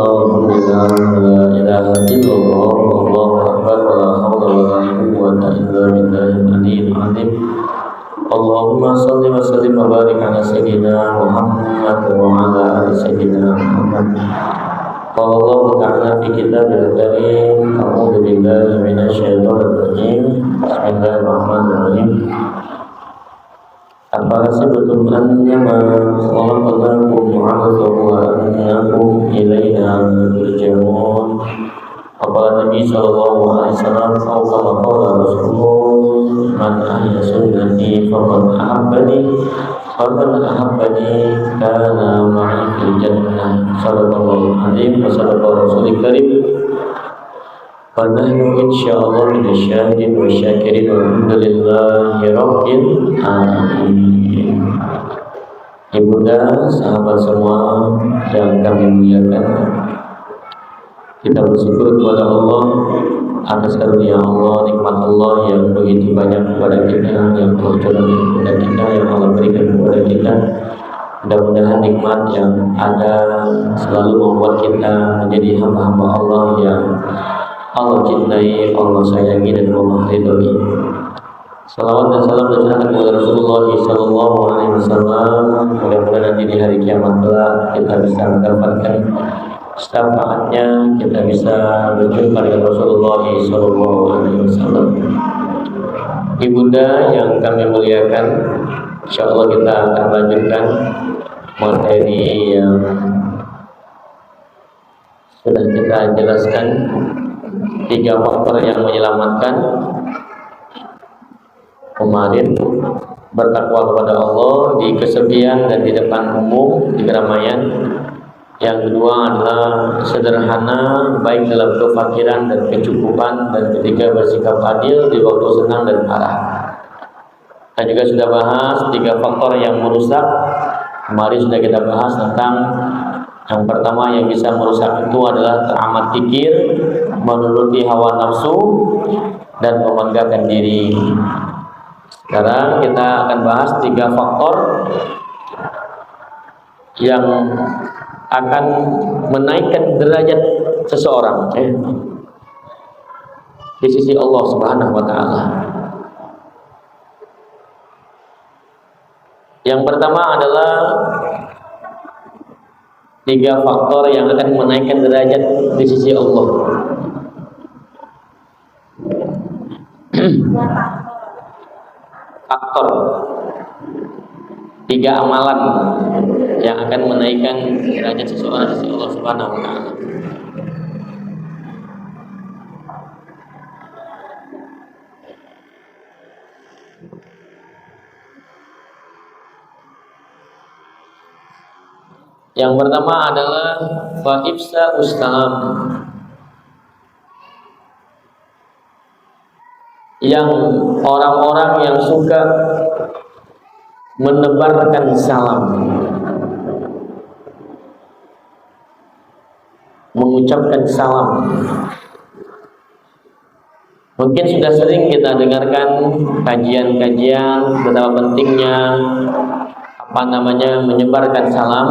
alhamdulillah, la ilaha illallah, wallahu akbar, wala haula wala quwwata illa billahil aliyyil azim. Allahumma shalli wa sallim wa barik ala sayyidina Muhammad wa ala ali sayyidina Muhammad. Qala Allah ta'ala fi kitabil karim, a'udzu billahi minasyaitonir rajim. Bismillahirrahmanirrahim. Afahasibtum annama khalaqnakum 'abathan wa annakum ilaina turja'un. Qala Nabi sallallahu alaihi wasallam, qala Rasulullah, man ahya sunnati faqad ahabbani kana ma'i fil jannah. Sallallahu alaihi wa sallam Rasulul Karim. Wa nahnu insyaallah minasyahidin wa syakirin walhamdulillahi rabbil alamin. Ibunda, sahabat semua yang kami muliakan, kita bersyukur kepada Allah atas karunia Allah, nikmat Allah yang begitu banyak kepada kita, yang Allah curahkan kepada kita, yang Allah berikan kepada kita. Mudah-mudahan nikmat yang ada selalu membuat kita menjadi hamba-hamba Allah yang Allah cintai, Allah sayangi, dan Allah ridhoi. Salawat dan salam tercurahkan kepada Rasulullah sallallahu alaihi wasallam. Mudah-mudahan nanti di hari kiamat kelak kita bisa mendapatkan syafaatnya, kita bisa berjumpa dengan Rasulullah sallallahu alaihi wasallam. Ibunda yang kami muliakan, insyaallah kita akan lanjutkan materi yang sudah kita jelaskan, 3 faktor yang menyelamatkan. Kemarin bertakwa kepada Allah di kesepian dan di depan umum, di keramaian. Yang kedua adalah sederhana, baik dalam kefakiran dan kecukupan. Dan ketiga, bersikap adil di waktu senang dan marah. Kita juga sudah bahas 3 faktor yang merusak. Kemarin sudah kita bahas tentang yang pertama yang bisa merusak itu adalah teramat pikir, menuruti hawa nafsu, dan membanggakan diri. Sekarang kita akan bahas 3 faktor yang akan menaikkan derajat seseorang di sisi Allah Subhanahu wa taala. Yang pertama adalah 3 faktor yang akan menaikkan derajat di sisi Allah. Faktor 3 amalan yang akan menaikkan derajat seseorang di sisi Allah Subhanahu wa taala. Yang pertama adalah fa'ifsa ussalam, yang orang-orang yang suka menebarkan salam, mengucapkan salam. Mungkin sudah sering kita dengarkan kajian-kajian betapa pentingnya menyebarkan salam,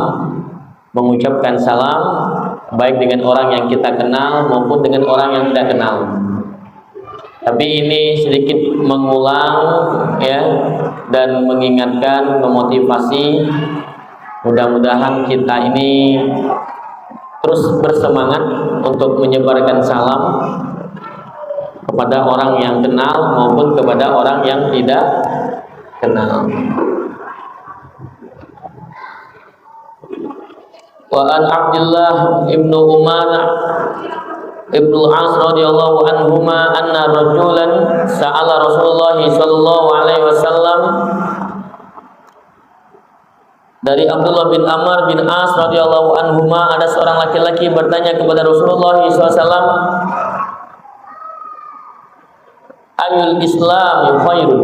mengucapkan salam, baik dengan orang yang kita kenal maupun dengan orang yang tidak kenal. Tapi ini sedikit mengulang dan mengingatkan, memotivasi. Mudah-mudahan kita ini terus bersemangat untuk menyebarkan salam kepada orang yang kenal maupun kepada orang yang tidak kenal. Wa an Abdullah ibnu Umar Ibnu As radhiyallahu anhuma anna rajulan sa'ala Rasulullah sallallahu alaihi wasallam. Dari Abdullah bin Amr bin As radhiyallahu anhuma, ada seorang laki-laki bertanya kepada Rasulullah SAW, ayul Islam khairu,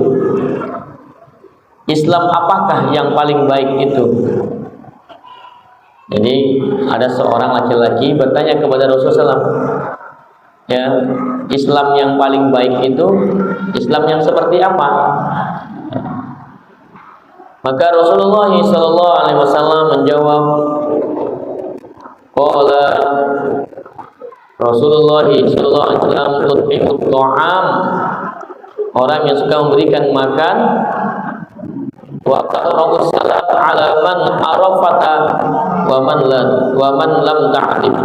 Islam apakah yang paling baik itu? Jadi ada seorang laki-laki bertanya kepada Rasulullah SAW, Islam yang paling baik itu Islam yang seperti apa? Maka Rasulullah SAW menjawab, Qala Rasulullah sallallahu alaihi wasallam tut'imut ta'am, orang yang suka memberikan makan, wa qara'us salam ala man arafata wa man lam ta'rif.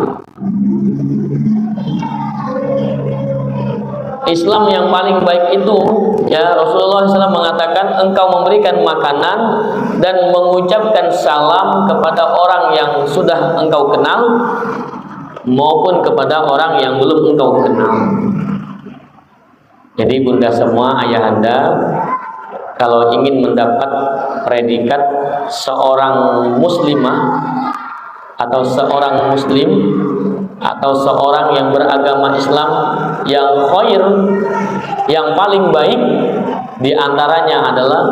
Islam yang paling baik itu, ya, Rasulullah SAW mengatakan engkau memberikan makanan dan mengucapkan salam kepada orang yang sudah engkau kenal maupun kepada orang yang belum engkau kenal. Jadi bunda semua, ayahanda, kalau ingin mendapat predikat seorang muslimah atau seorang muslim atau seorang yang beragama Islam yang khair, yang paling baik, diantaranya adalah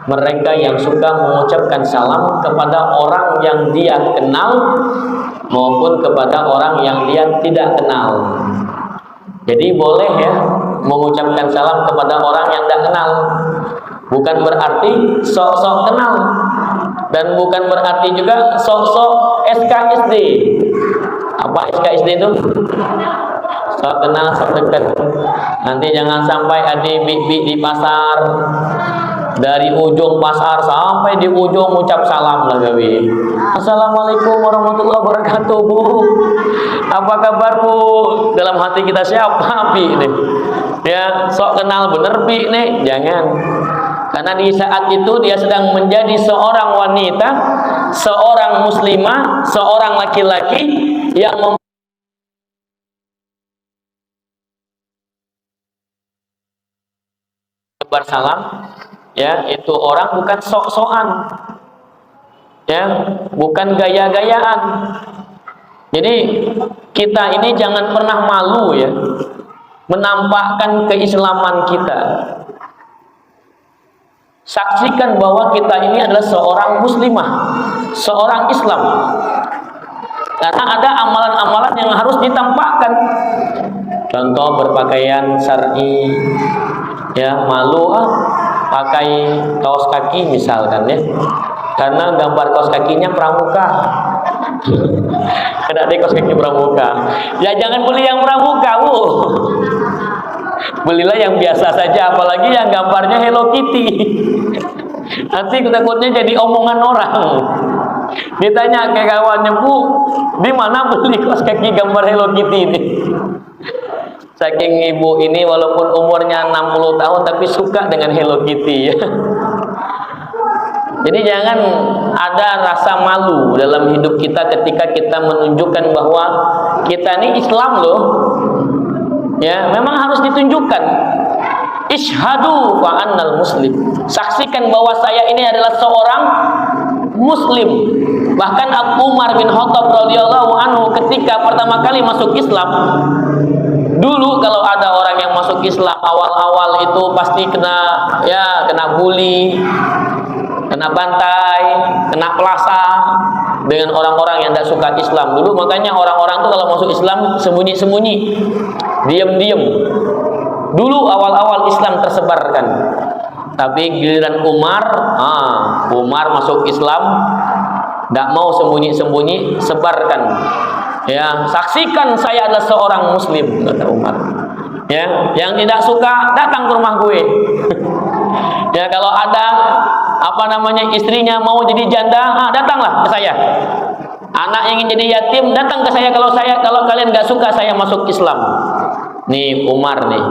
mereka yang suka mengucapkan salam kepada orang yang dia kenal maupun kepada orang yang dia tidak kenal. Jadi boleh ya mengucapkan salam kepada orang yang tidak kenal, bukan berarti sok-sok kenal, dan bukan berarti juga sok-sok SKSD. Apa SKSD itu? Sok kenal, sok dekat. Nanti jangan sampai ada bik-bik di pasar, dari ujung pasar sampai di ujung ucap salam lah gawe. Assalamualaikum warahmatullahi wabarakatuh, Bu. Apa kabar, Bu? Dalam hati kita siapa Bi nih? Ya, sok kenal bener Bi nih. Jangan. Karena di saat itu dia sedang menjadi seorang wanita, seorang muslimah, seorang laki-laki yang membabar salam, ya, itu orang bukan sok-sokan, ya, bukan gaya-gayaan. Jadi kita ini jangan pernah malu ya menampakkan keislaman kita. Saksikan bahwa kita ini adalah seorang muslimah, seorang Islam. Karena ada amalan-amalan yang harus ditampakkan. Contoh berpakaian syar'i, ya, malu pakai kaos kaki misalkan ya, karena gambar kaos kakinya pramuka. Ada kaos kaki pramuka. Ya jangan beli yang pramuka, Bu. Belilah yang biasa saja, apalagi yang gambarnya Hello Kitty. Nanti takutnya jadi omongan orang. Ditanya ke kawannya, Bu, di mana beli kaos kaki gambar Hello Kitty ini? Saking ibu ini walaupun umurnya 60 tahun tapi suka dengan Hello Kitty ya. Jadi jangan ada rasa malu dalam hidup kita ketika kita menunjukkan bahwa kita ini Islam loh. Ya, memang harus ditunjukkan. Ishhadu wa annal muslim. Saksikan bahwa saya ini adalah seorang muslim. Bahkan Abu Umar bin Khattab radhiyallahu anhu ketika pertama kali masuk Islam, dulu kalau ada orang yang masuk Islam awal-awal itu pasti kena bully, kena bantai, kena pelasa dengan orang-orang yang tidak suka Islam. Dulu makanya orang-orang itu kalau masuk Islam sembunyi-sembunyi, diam-diam. Dulu awal-awal Islam tersebarkan. Tapi giliran Umar masuk Islam, tidak mau sembunyi-sembunyi, sebarkan. Ya, saksikan saya adalah seorang muslim, kata Umar. Ya, yang tidak suka datang ke rumah gue. Ya, kalau ada istrinya mau jadi janda, datanglah ke saya. Anak ingin jadi yatim, datang ke saya kalau kalian nggak suka saya masuk Islam. Nih Umar nih.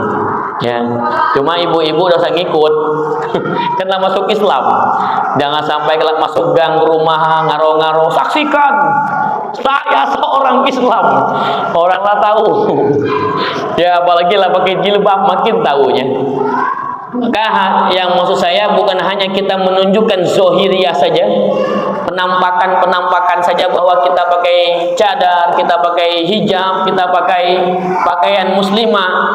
Ya, cuma ibu-ibu udah usah ngikut. Kena masuk Islam. Jangan sampai kalau masuk gang rumah ngaro-ngaro, saksikan saya seorang Islam. Orang lah tahu. Ya, apalagi lah pakai jilbab makin tahunya. Maka yang maksud saya bukan hanya kita menunjukkan zohiriyah saja, penampakan saja bahwa kita pakai cadar, kita pakai hijab, kita pakai pakaian muslimah.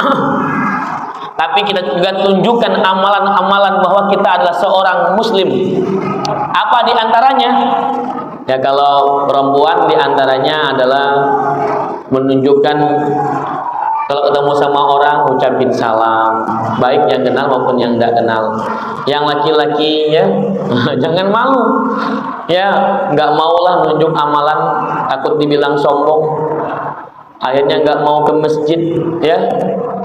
Tapi kita juga tunjukkan amalan-amalan bahwa kita adalah seorang muslim. Apa diantaranya? Ya, kalau perempuan diantaranya adalah menunjukkan kalau ketemu sama orang ucapin salam, baik yang kenal maupun yang tidak kenal. Yang laki-laki ya jangan malu. Ya, nggak maulah nunjuk amalan, takut dibilang sombong. Akhirnya nggak mau ke masjid, ya.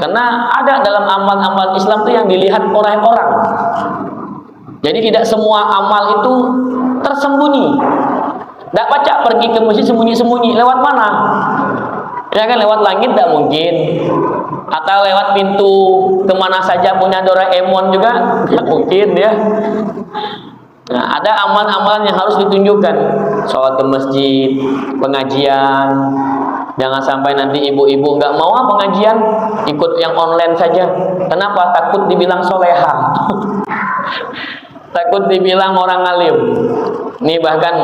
Karena ada dalam amal-amal Islam itu yang dilihat oleh orang. Jadi tidak semua amal itu tersembunyi. Nggak baca pergi ke masjid sembunyi-sembunyi. Lewat mana? Ya kan, lewat langit tidak mungkin. Atau lewat pintu kemana saja punya Doraemon juga nggak mungkin, ya. Nah, ada amal-amalan yang harus ditunjukkan. Sholat ke masjid, pengajian. Jangan sampai nanti ibu-ibu nggak mau pengajian, ikut yang online saja. Kenapa? Takut dibilang soleha. Takut dibilang orang alim. Ini bahkan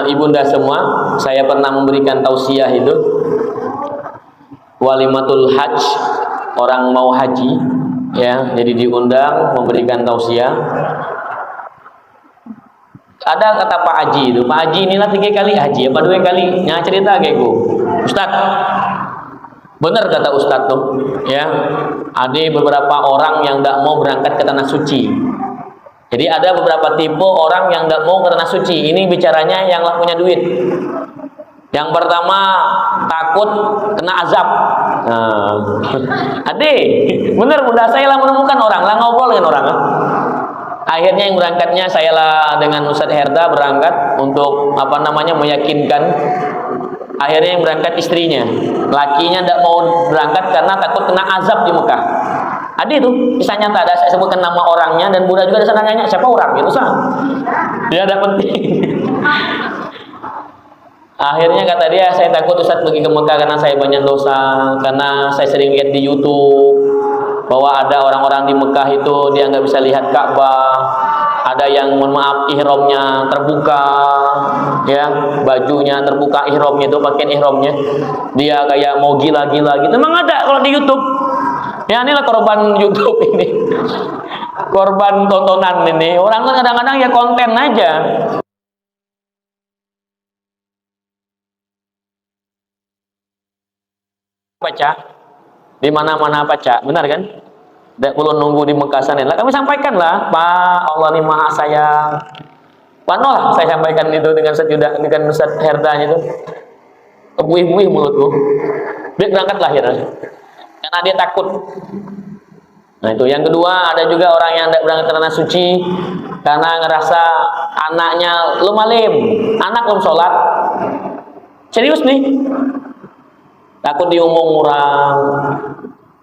ibunda semua, saya pernah memberikan tausiah itu. Walimatul hajj, orang mau haji, ya, jadi diundang memberikan tausiah. Ada kata Pak Haji itu, Pak Haji inilah 3 kali haji, apa 2 kali? Yang cerita kayak gue, Ustaz, benar kata Ustaz tuh, ya, ada beberapa orang yang tidak mau berangkat ke tanah suci. Jadi ada beberapa tipe orang yang tidak mau ke tanah suci. Ini bicaranya yang punya duit. Yang pertama, takut kena azab. Ade, benar, mudah saya lah menemukan orang, lah ngobrol dengan orang. Akhirnya yang berangkatnya saya lah dengan Ustadz Herda berangkat untuk meyakinkan. Akhirnya yang berangkat istrinya, lakinya tidak mau berangkat karena takut kena azab di Mekah. Ada itu kisah nyata, ada saya sebutkan nama orangnya dan Bunda juga ada sana nanya siapa orang gitu sah. Dia ada penting. Akhirnya kata dia, saya takut Ustadz pergi ke Mekah karena saya banyak dosa, karena saya sering lihat di YouTube bahwa ada orang-orang di Mekah itu dia nggak bisa lihat Ka'bah, ada yang mohon maaf ihramnya terbuka, ya, bajunya terbuka, ihramnya itu pakaian ihramnya, dia kayak mau gila-gila gitu. Memang ada kalau di YouTube. Ya, inilah korban YouTube ini, korban tontonan ini. Orang kan kadang-kadang ya konten aja. Baca di mana-mana baca, benar kan? Tidak perlu nunggu di Mekah sana. Lah kami sampaikan lah, Pak, Allah ini maha sayang. Panolah saya sampaikan itu dengan Ustaz Herda itu. Kebuih-buih mulutku. Dia berangkat lahir karena dia takut. Nah itu yang kedua, ada juga orang yang tidak berangkat ke tanah suci karena ngerasa anaknya belum alim, anak belum sholat. Serius nih. Takut diomong orang,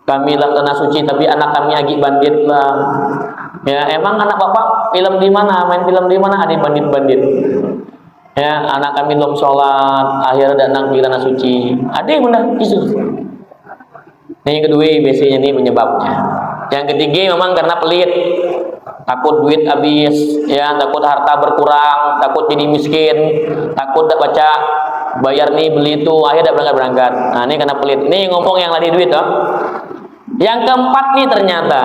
kami lah tanah suci tapi anak kami agi bandit lah. Ya emang anak bapak film di mana, main film di mana, ada bandit-bandit. Ya anak kami belum sholat, akhirnya ada anak di tanah suci. Ada yang bunda isu. Ini yang kedua biasanya ini penyebabnya. Yang ketiga memang karena pelit, takut duit habis, ya takut harta berkurang, takut jadi miskin, takut tak baca bayar nih beli itu, akhirnya tidak berangkat. Nah ini karena pelit. Ini ngomong yang lari duit, toh. Yang keempat nih ternyata,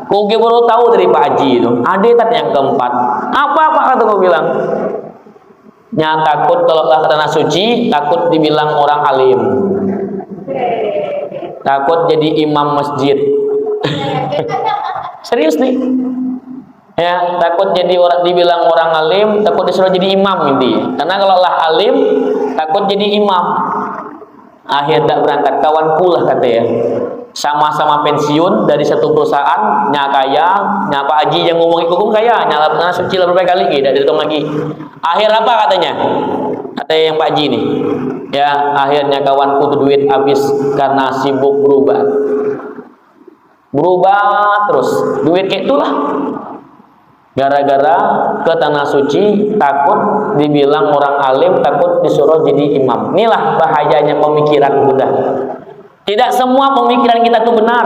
kau baru tahu dari Pak Haji itu. Ada tat yang keempat. Apa kata kau bilang? Takut kalau ke tanah suci, takut dibilang orang alim, takut jadi imam masjid. Serius nih. Ya, takut jadi dibilang orang alim, takut disuruh jadi imam intinya. Karena kalau lah alim, takut jadi imam. Akhir tak berangkat, kawanku lah katanya. Sama-sama pensiun dari satu perusahaan, kaya, Pak Haji yang ngomong hukum kaya, nyala suci lah berapa kali, tidak dihitung lagi. Akhir apa katanya? Katanya yang Pak Haji nih. Ya, akhirnya kawanku tuh duit habis karena sibuk berubah terus, duit kayak itulah. Gara-gara ke tanah suci, takut dibilang orang alim, takut disuruh jadi imam. Inilah bahayanya pemikiran Buddha. Tidak semua pemikiran kita itu benar.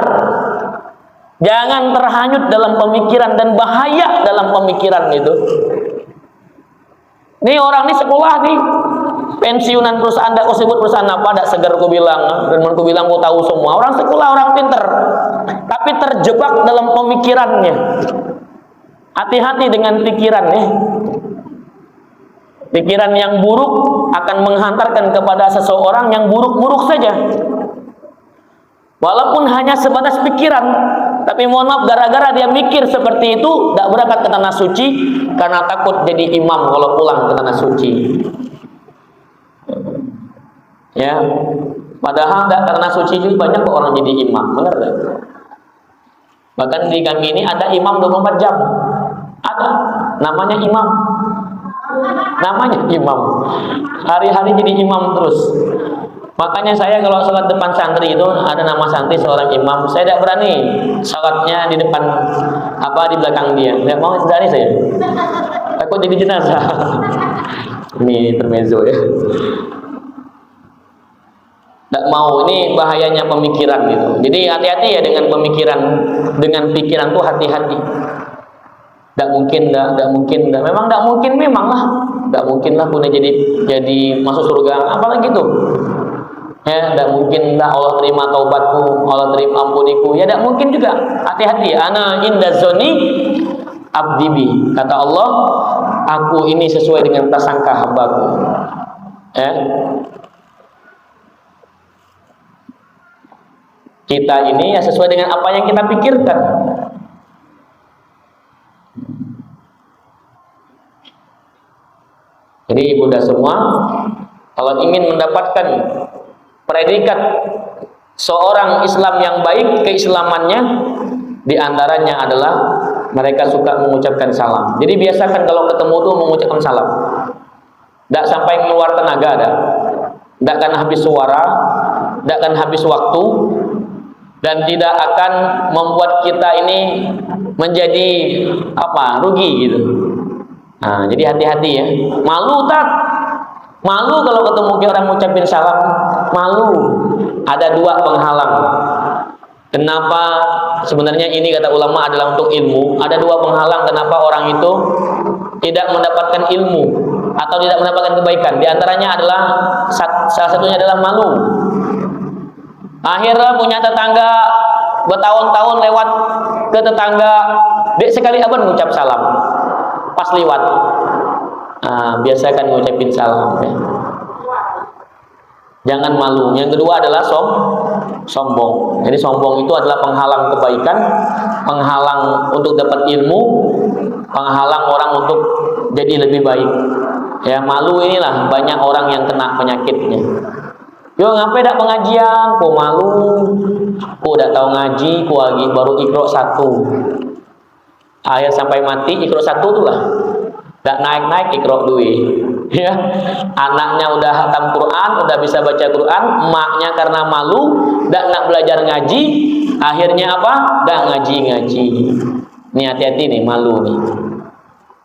Jangan terhanyut dalam pemikiran, dan bahaya dalam pemikiran itu. Nih orang ini sekolah nih, pensiunan perusahaan, tidak kau sebut perusahaan apa, tidak segar kau bilang, dan kau bilang kau tahu semua. Orang sekolah, orang pinter, tapi terjebak dalam pemikirannya. Hati-hati dengan pikiran ya. Pikiran yang buruk akan menghantarkan kepada seseorang yang buruk-buruk saja. Walaupun hanya sebatas pikiran, Tapi mohon maaf, gara-gara dia mikir seperti itu, tidak berangkat ke tanah suci karena takut jadi imam kalau pulang ke tanah suci. Ya, padahal tidak ke tanah suci juga banyak kok orang jadi imam, benar tak? Bahkan di kami ini ada imam 24 jam. Ada, namanya imam. Namanya imam. Hari-hari jadi imam terus. Makanya saya kalau sholat depan santri itu ada nama santri seorang imam, saya tidak berani sholatnya di depan di belakang dia. Tidak mau berani saya. Takut jadi jenazah. Ini intermezzo ya. Tidak mau, ini bahayanya pemikiran gitu. Jadi hati-hati ya dengan pemikiran, dengan pikiran tuh hati-hati. Tidak mungkin, memang tidak mungkin, memang lah, tidak mungkin lah punya jadi masuk surga, apalagi tuh. Ya, tidak mungkin lah Allah terima taubatku, Allah terima ampuniku. Ya, tidak mungkin juga. Hati-hati. Ana inda zoni abdibi. Kata Allah, aku ini sesuai dengan prasangka hambaku. Kita ini ya sesuai dengan apa yang kita pikirkan. Jadi ibunda semua, kalau ingin mendapatkan predikat seorang Islam yang baik, keislamannya diantaranya adalah mereka suka mengucapkan salam. Jadi biasakan kalau ketemu tuh mengucapkan salam. Tidak sampai keluar tenaga, tidak akan habis suara, tidak akan habis waktu, dan tidak akan membuat kita ini menjadi rugi gitu. Nah, jadi hati-hati ya. Malu tak? Malu kalau ketemu orang ngucapin salam, malu. Ada dua penghalang. Kenapa sebenarnya ini kata ulama adalah untuk ilmu? Ada dua penghalang kenapa orang itu tidak mendapatkan ilmu atau tidak mendapatkan kebaikan. Di antaranya adalah salah satunya adalah malu. Akhirnya punya tetangga bertahun-tahun lewat ke tetangga, dek sekali abang mengucap salam pas lewat. Biasakan ngucapin salam ya. Jangan malu. Yang kedua adalah sombong. Jadi sombong itu adalah penghalang kebaikan, penghalang untuk dapat ilmu, penghalang orang untuk jadi lebih baik. Ya, malu inilah banyak orang yang kena penyakitnya. Yo ngapain dak pengajian, ku malu, ku dak tahu ngaji, ku lagi baru Iqra 1. Akhir sampai mati Iqra 1 tuh lah. Dak naik-naik Iqra 2. Ya. Anaknya udah hatam Quran, udah bisa baca Quran, emaknya karena malu dak nak belajar ngaji, akhirnya apa? Dak ngaji-ngaji. Nih hati-hati nih, malu nih.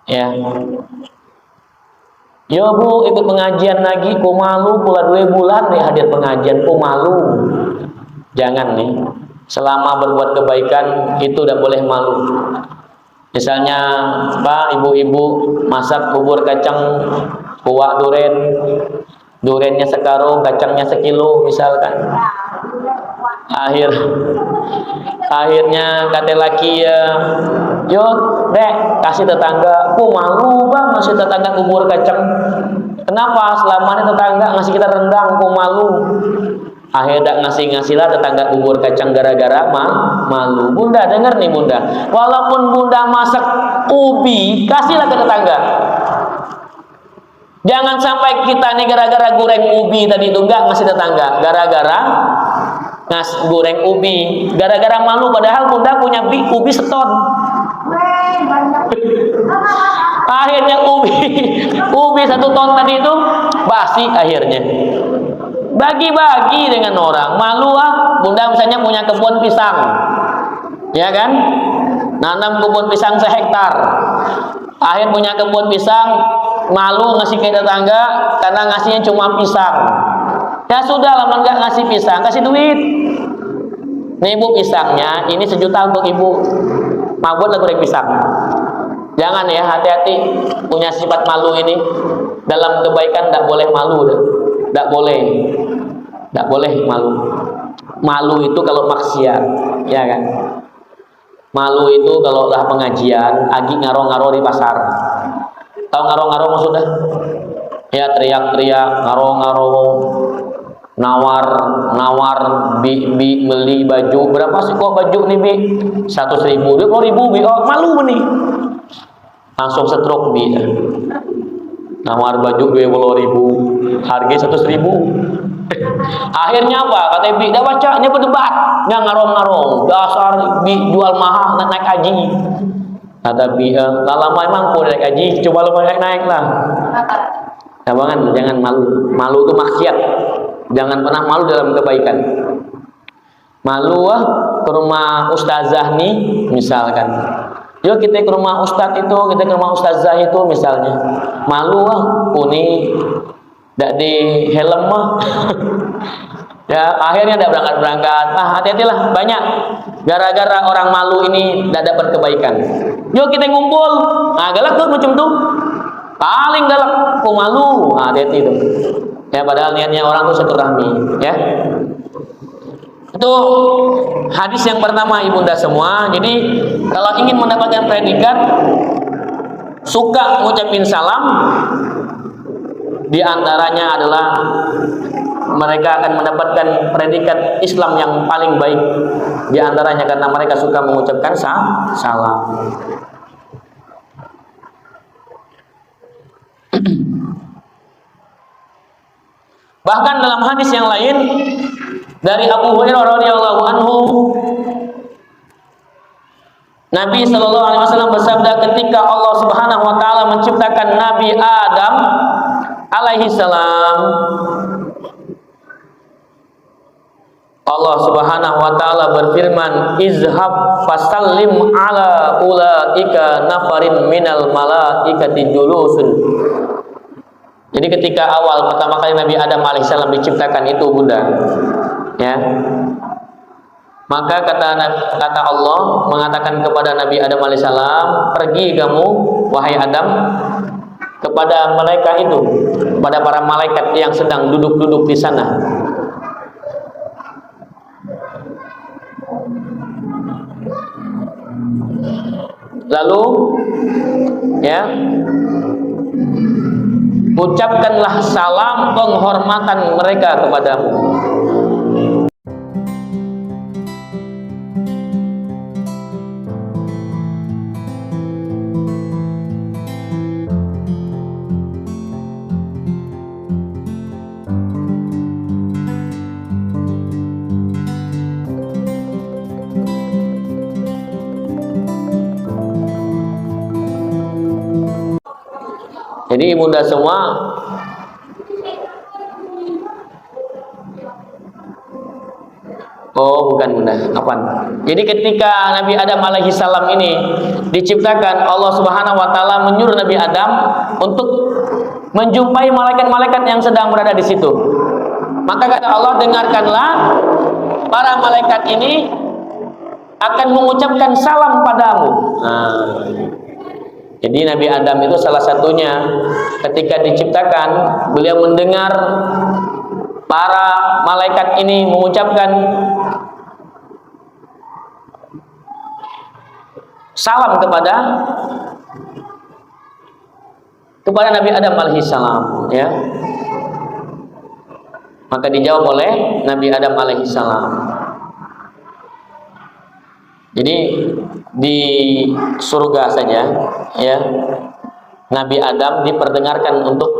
Ya. Yo bu, ikut pengajian lagi, ku malu, pula 2 bulan nih hadir pengajian, ku malu. Jangan nih, selama berbuat kebaikan itu udah boleh malu. Misalnya, ibu-ibu masak bubur kacang kuah durennya sekarung, kacangnya sekilo misalkan. Akhirnya kata laki yo dek kasih tetangga, ku malu bang ngasih tetangga bubur kacang. Kenapa selama ini tetangga ngasih kita rendang, ku malu. Akhirnya ngasih lah tetangga bubur kacang gara-gara malu. Bunda dengar nih bunda, walaupun bunda masak ubi kasihlah ke tetangga. Jangan sampai kita nih gara-gara goreng ubi tadi itu enggak ngasih tetangga, gara-gara goreng ubi, gara-gara malu padahal bunda punya ubi seton. Akhirnya ubi 1 ton tadi itu basi akhirnya. Bagi-bagi dengan orang, malu bunda misalnya punya kebun pisang. Ya kan? Nanam kebun pisang sehektar. Akhir punya kebun pisang, malu ngasih ke tetangga karena ngasihnya cuma pisang. Ya sudah lama nggak ngasih pisang, kasih duit. Nih ibu pisangnya, ini 1 juta untuk ibu. Mabut lah goreng pisang. Jangan ya, hati-hati punya sifat malu ini. Dalam kebaikan tidak boleh malu, tidak boleh malu. Malu itu kalau maksiat, ya kan? Malu itu kalau lah pengajian, agi ngaro-ngaro di pasar. Tahu ngaro-ngaro maksudnya? Ya teriak-teriak, ngaro-ngaro. nawar beli baju berapa sih kok baju nih bi 100.000 20.000 bi, oh malu nih langsung stroke bi, nawar baju 20.000 harga 100.000. Akhirnya apa kata bi, dah baca ini berdebat nggak ngarong dasar bi jual mahal naik haji. Kata bi, lama emang kok naik haji, coba lo naik lah. Nah, jangan malu itu maksiat. Jangan pernah malu dalam kebaikan. Malu ke rumah ustazah nih misalkan. Yuk kita ke rumah ustaz itu, kita ke rumah ustazah itu misalnya. Malu kuni dak di helm mah. Ya akhirnya dak berangkat. Hati-hatilah banyak. Gara-gara orang malu ini dak dapat kebaikan. Yuk kita ngumpul. Nah galak tuh macam tuh. Paling galak kok malu. Hati-hati itu. Ya padahal niatnya orang itu silaturahmi, ya. Itu hadis yang pertama ibunda semua. Jadi kalau ingin mendapatkan predikat suka ngucapin salam, di antaranya adalah mereka akan mendapatkan predikat Islam yang paling baik. Di antaranya karena mereka suka mengucapkan salam. Bahkan dalam hadis yang lain dari Abu Hurairah radhiyallahu anhu, Nabi sallallahu alaihi wasallam bersabda ketika Allah Subhanahu wa taala menciptakan Nabi Adam alaihi salam, Allah Subhanahu wa taala berfirman, "Izhab fasallim ala ulaika nafarin minal malaikati julusun." Jadi ketika awal pertama kali Nabi Adam alaihissalam diciptakan itu bunda, ya, maka kata Allah mengatakan kepada Nabi Adam alaihissalam, pergi kamu wahai Adam kepada mereka itu, kepada para malaikat yang sedang duduk-duduk di sana. Lalu, ya. Ucapkanlah salam penghormatan mereka kepadamu. Jadi ibunda semua, oh bukan bunda, apaan? Jadi ketika Nabi Adam alaihi salam ini diciptakan, Allah Subhanahu wa taala menyuruh Nabi Adam untuk menjumpai malaikat-malaikat yang sedang berada di situ. Maka kata Allah, dengarkanlah, para malaikat ini akan mengucapkan salam padamu. Jadi Nabi Adam itu salah satunya ketika diciptakan, beliau mendengar para malaikat ini mengucapkan salam kepada Nabi Adam alaihissalam, ya. Maka dijawab oleh Nabi Adam alaihissalam. Jadi di surga saja, ya, Nabi Adam diperdengarkan untuk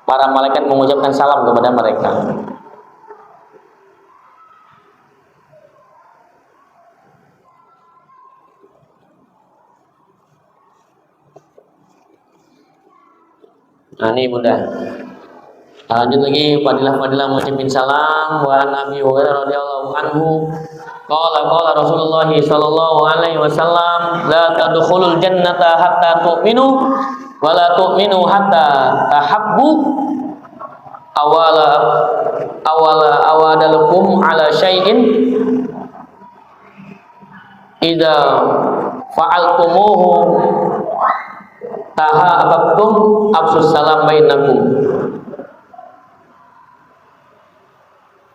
para malaikat mengucapkan salam kepada mereka. Nah ini bunda, lanjut lagi fadilah-fadilah mengucapkan salam. Wa Nabi Hurairah radhiyallahu anhu qala Rasulullah sallallahu alaihi wasallam, la tadkhulul jannata hatta tu'minu wa la tu'minu hatta tahabbu awadalukum ala syai'in idza fa'altumuhu tahabbtum afsus salam bainakum.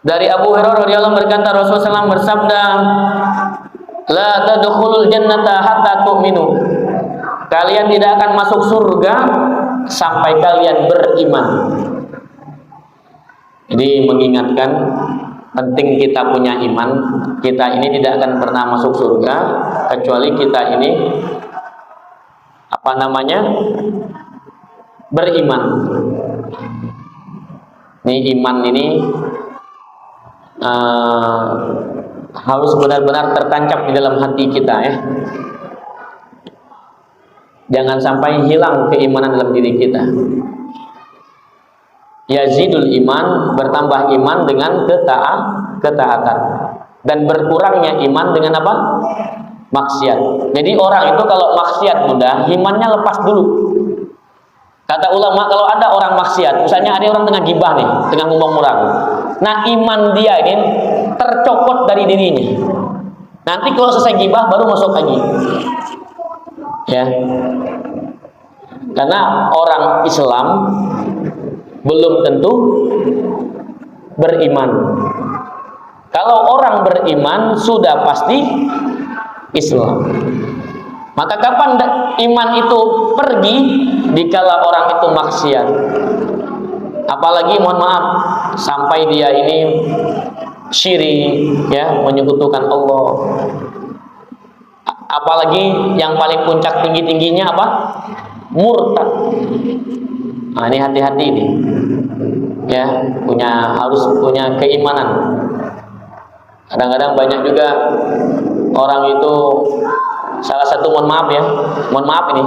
Dari Abu Hurairah radhiyallahu berkata, Rasulullah SAW bersabda, la tadkhulul jannata hatta tu'minu. Kalian tidak akan masuk surga sampai kalian beriman. Jadi mengingatkan penting kita punya iman. Kita ini tidak akan pernah masuk surga kecuali kita ini beriman. Ini iman ini harus benar-benar tertancap di dalam hati kita ya. Jangan sampai hilang keimanan dalam diri kita. Yazidul iman, bertambah iman dengan ketaatan, dan berkurangnya iman dengan apa? Maksiat. Jadi orang itu kalau maksiat mudah, imannya lepas dulu. Kata ulama, kalau ada orang maksiat, misalnya ada orang tengah gibah nih, tengah ngomong orang, nah iman dia ini tercopot dari dirinya. Nanti kalau selesai gibah baru masuk lagi. Ya. Karena orang Islam belum tentu beriman. Kalau orang beriman sudah pasti Islam. Maka kapan iman itu pergi? Dikala orang itu maksiat. Apalagi mohon maaf sampai dia ini syirik ya, menyekutukan Allah. Apalagi yang paling puncak tinggi-tingginya apa? Murtad. Nah, ini hati-hati ini. Ya, harus punya keimanan. Kadang-kadang banyak juga orang itu salah satu mohon maaf ini.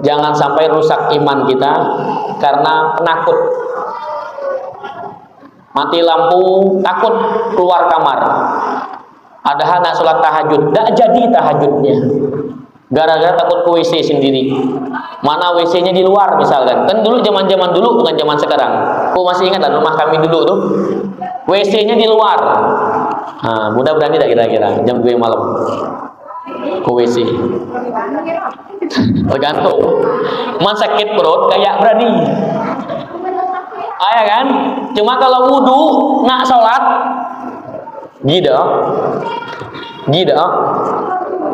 Jangan sampai rusak iman kita karena penakut. Mati lampu, takut keluar kamar. Padahal nak sholat tahajud, tidak jadi tahajudnya. Gara-gara takut ke WC sendiri. Mana WC-nya di luar misalkan. Kan dulu zaman-zaman dulu bukan zaman sekarang. Aku masih ingat lah rumah kami dulu tuh. WC-nya di luar. Nah, mudah berani tak kira-kira jam 2 malam ke WC. Tergantung. Man sakit perut kayak berani. Ya kan? Cuma kalau wudu nak sholat gitu.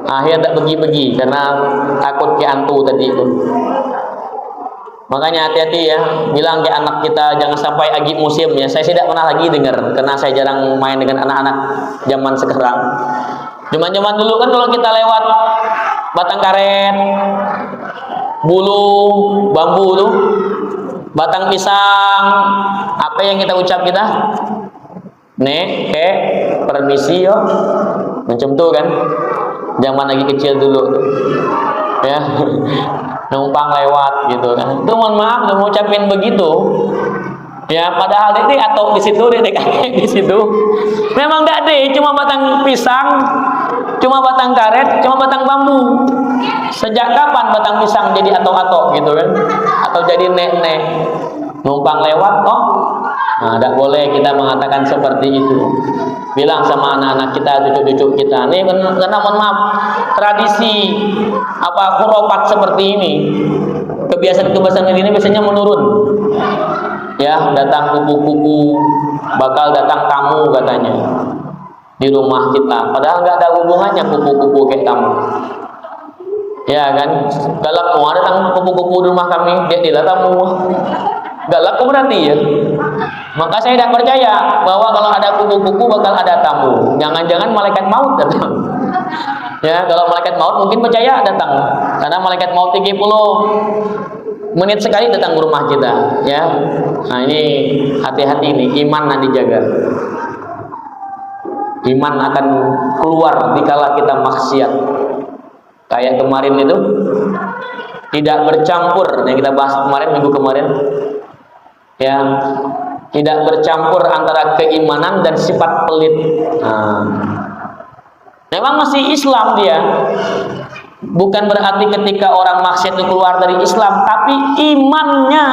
Akhirnya tak pergi-pergi karena takut ke antu tadi itu. Makanya hati-hati ya, bilang ke anak kita jangan sampai agi musim ya. Saya tidak pernah lagi dengar karena saya jarang main dengan anak-anak zaman sekarang. Zaman dulu kan kalau kita lewat batang karet, bulu, bambu tuh, batang pisang, apa yang kita ucap kita? Nek, permisi yo. Macam tuh kan. Zaman lagi kecil dulu tuh. Ya. Numpang lewat gitu kan. Itu mohon maaf udah ngucapin begitu. Ya, padahal dia atau di situ, dia kakek di situ. Memang enggak deh, cuma batang pisang, cuma batang karet, cuma batang bambu. Sejak kapan batang pisang jadi atok-atok gitu kan? Atau jadi nek-nek. Numpang lewat kok. Nah, tidak boleh kita mengatakan seperti itu. Bilang sama anak-anak kita, cucu-cucu kita, nih karena mohon maaf, tradisi khurafat seperti ini, kebiasaan-kebiasaan ini biasanya menurun. Ya, datang kupu-kupu, bakal datang tamu katanya di rumah kita. Padahal nggak ada hubungannya kupu-kupu kayak tamu. Ya kan, galak mau datang kupu-kupu di rumah kami, dia tidak tamu. Galak berarti ya. Maka saya tidak percaya bahwa kalau ada kupu-kupu bakal ada tamu. Jangan-jangan malaikat maut datang. Ya, kalau malaikat maut mungkin percaya datang. Karena malaikat maut 30 menit sekali datang ke rumah kita, ya. Nah, ini hati-hati ini, iman nanti jaga. Iman akan keluar dikala kita maksiat. Kayak kemarin itu tidak bercampur yang kita bahas minggu kemarin. Ya, tidak bercampur antara keimanan dan sifat pelit. Nah, memang masih Islam dia. Bukan berarti ketika orang maksiat itu keluar dari Islam, tapi imannya.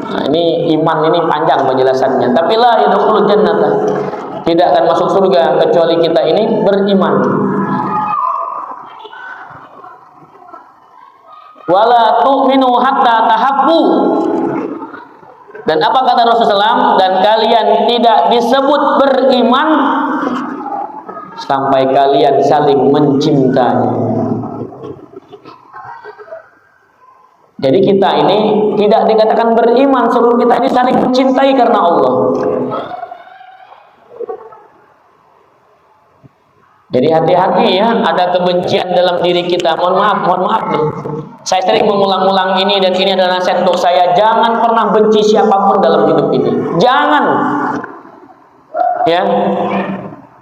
Nah, ini iman ini panjang penjelasannya. Tapi la yadkhulul jannata. Tidak akan masuk surga kecuali kita ini beriman. Wala tu'minu hatta tahabbu. Dan apa kata Rasulullah SAW? Dan kalian tidak disebut beriman sampai kalian saling mencintai. Jadi kita ini tidak dikatakan beriman sebelum kita ini saling mencintai karena Allah. Jadi hati-hati ya, ada kebencian dalam diri kita. Mohon maaf nih. Saya sering mengulang-ulang ini dan ini adalah nasihat untuk saya. Jangan pernah benci siapapun dalam hidup ini. Jangan. Ya.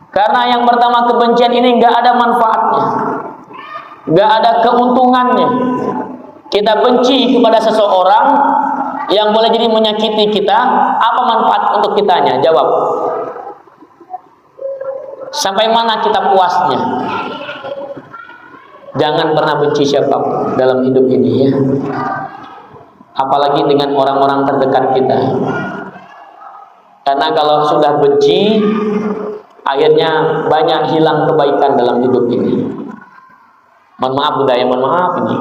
Karena yang pertama, kebencian ini nggak ada manfaatnya. Nggak ada keuntungannya. Kita benci kepada seseorang yang boleh jadi menyakiti kita, apa manfaat untuk kitanya? Jawab. Sampai mana kita puasnya? Jangan pernah benci siapapun dalam hidup ini ya. Apalagi dengan orang-orang terdekat kita. Karena kalau sudah benci, akhirnya banyak hilang kebaikan dalam hidup ini. Mohon maaf Bunda ya, mohon maaf ini.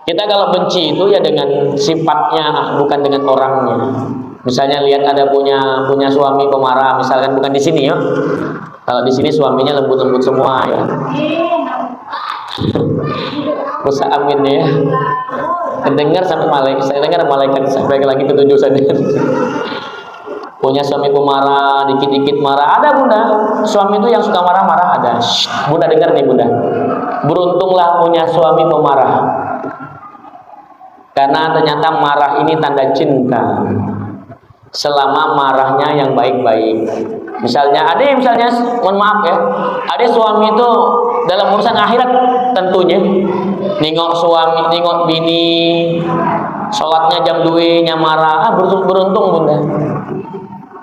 Kita kalau benci itu ya dengan sifatnya, bukan dengan orangnya. Misalnya lihat ada punya suami pemarah, misalkan, bukan di sini ya. Kalau di sini suaminya lembut-lembut semua ya. Musa amin ya. Dengar sampai malaikat, saya dengar malaikat sampai lagi ketujuh saja. Punya suami pemarah, dikit-dikit marah. Ada Bunda, suami itu yang suka marah-marah ada. Shh, Bunda dengar nih Bunda. Beruntunglah punya suami pemarah. Karena ternyata marah ini tanda cinta. Selama marahnya yang baik-baik. Misalnya ada yang mohon maaf ya, ada suami itu dalam urusan akhirat tentunya nengok suami, nengok bini, sholatnya jam 2 nya marah, beruntung Bunda.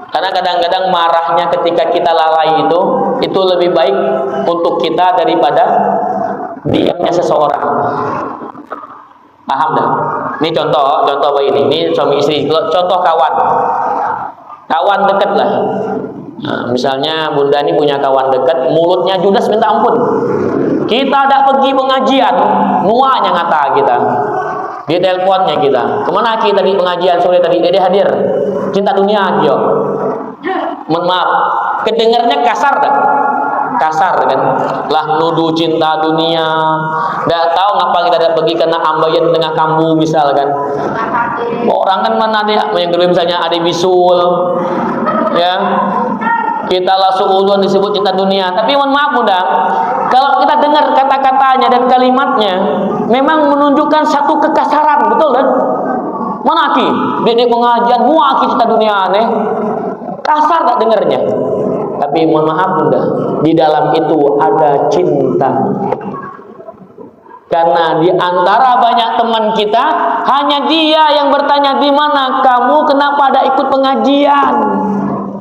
Karena kadang-kadang marahnya ketika kita lalai itu lebih baik untuk kita daripada diamnya seseorang. Paham dah? Ini contoh begini. Ini suami istri. Contoh kawan dekat lah. Nah, misalnya Bunda ini punya kawan dekat, mulutnya judes minta ampun. Kita ada pergi pengajian, nuanya ngata kita. Di teleponnya kita. Kemana kita di pengajian sore tadi? Dede hadir. Cinta dunia yo. Mohon maaf, kedengarnya kasar dah. Kasar kan, lah nuduh cinta dunia, nggak tahu ngapa kita ada pergi kena ambayan tengah kambu misalkan. Orang kan mana ada yang kedua misalnya ada bisul, ya kita langsung ulun disebut cinta dunia. Tapi mohon maaf Bunda, kalau kita dengar kata-katanya dan kalimatnya, memang menunjukkan satu kekasaran, betul kan? Mana ki, di pengajian muaki cinta dunia aneh, kasar tak dengarnya. Tapi mohon maaf Bunda, di dalam itu ada cinta. Karena di antara banyak teman kita, hanya dia yang bertanya, di mana kamu, kenapa ada ikut pengajian?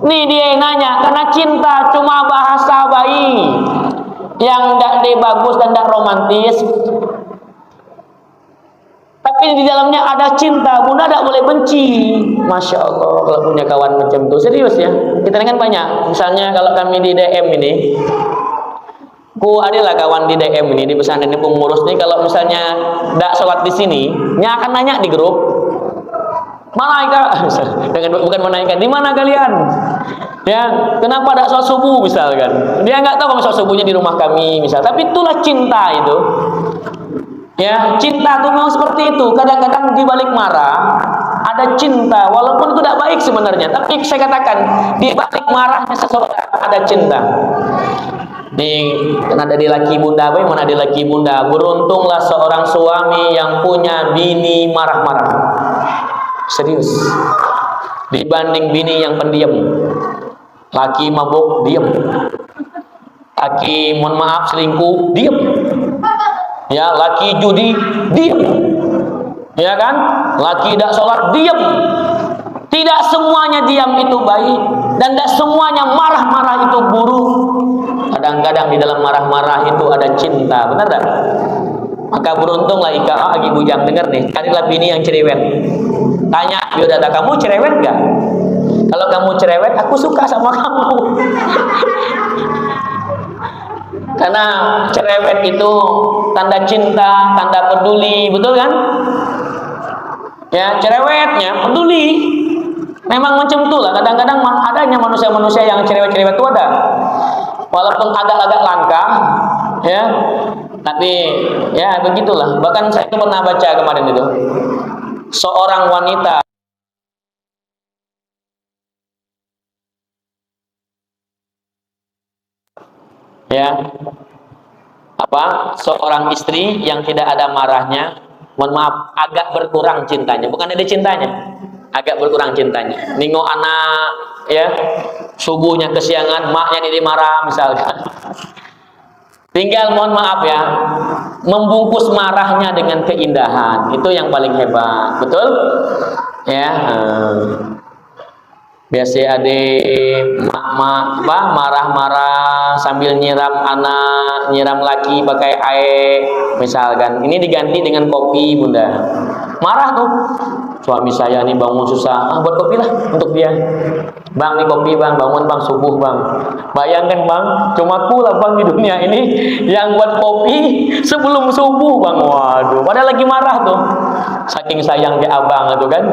Nih dia yang nanya, karena cinta cuma bahasa bayi yang tidak bagus dan tidak romantis. Tapi di dalamnya ada cinta. Bunda tidak boleh benci. Masya Allah kalau punya kawan macam itu. Serius ya. Kita dengan banyak. Misalnya kalau kami di DM ini, adalah kawan di DM ini, di pesantren ini pengurus nih. Kalau misalnya tidak sholat di sini, dia akan nanya di grup, mana Ika? Bukan mana Ika, di mana kalian? Ya, kenapa tidak sholat subuh misalkan? Dia nggak tahu kalau sholat subuhnya di rumah kami misal. Tapi itulah cinta itu. Ya, cinta itu memang seperti itu. Kadang-kadang di balik marah ada cinta, walaupun itu tidak baik sebenarnya. Tapi saya katakan di balik marahnya seseorang ada cinta. Kan ada di laki Bunda, bagaimana di laki Bunda? Beruntunglah seorang suami yang punya bini marah-marah. Serius. Dibanding bini yang pendiam. Laki mabuk diam. Laki mohon maaf selingkuh diam. Ya, laki judi diam. Ya kan? Laki tidak sholat diam. Tidak semuanya diam itu baik, dan tidak semuanya marah-marah itu buruk. Kadang-kadang di dalam marah-marah itu ada cinta, benar tak? Maka beruntunglah Ika lagi bujang dengar nih, carilah bini yang cerewet. Tanya biodata, kamu cerewet gak? Kalau kamu cerewet, aku suka sama kamu. Karena cerewet itu tanda cinta, tanda peduli, betul kan? Ya, cerewetnya peduli. Memang macam itulah. Kadang-kadang adanya manusia-manusia yang cerewet-cerewet itu ada. Walaupun agak-agak langka, ya. Tapi ya begitulah. Bahkan saya itu pernah baca kemarin itu, seorang wanita ya, seorang istri yang tidak ada marahnya, mohon maaf, agak berkurang cintanya, bukan ada cintanya, agak berkurang cintanya. Ningok anak ya, subuhnya kesiangan, maknya ini marah misalkan. Tinggal mohon maaf ya, membungkus marahnya dengan keindahan, itu yang paling hebat, betul? Ya, biasa adik marah-marah sambil nyiram anak, nyiram laki pakai air, misalkan. Ini diganti dengan kopi, bunda. Marah tuh, suami saya nih bangun susah, buat kopi lah untuk dia. Bang, nih kopi bang, bangun bang, subuh bang. Bayangkan bang, cuma aku lah bang di dunia ini yang buat kopi sebelum subuh bang. Waduh, padahal lagi marah tuh, saking sayang dia abang itu kan.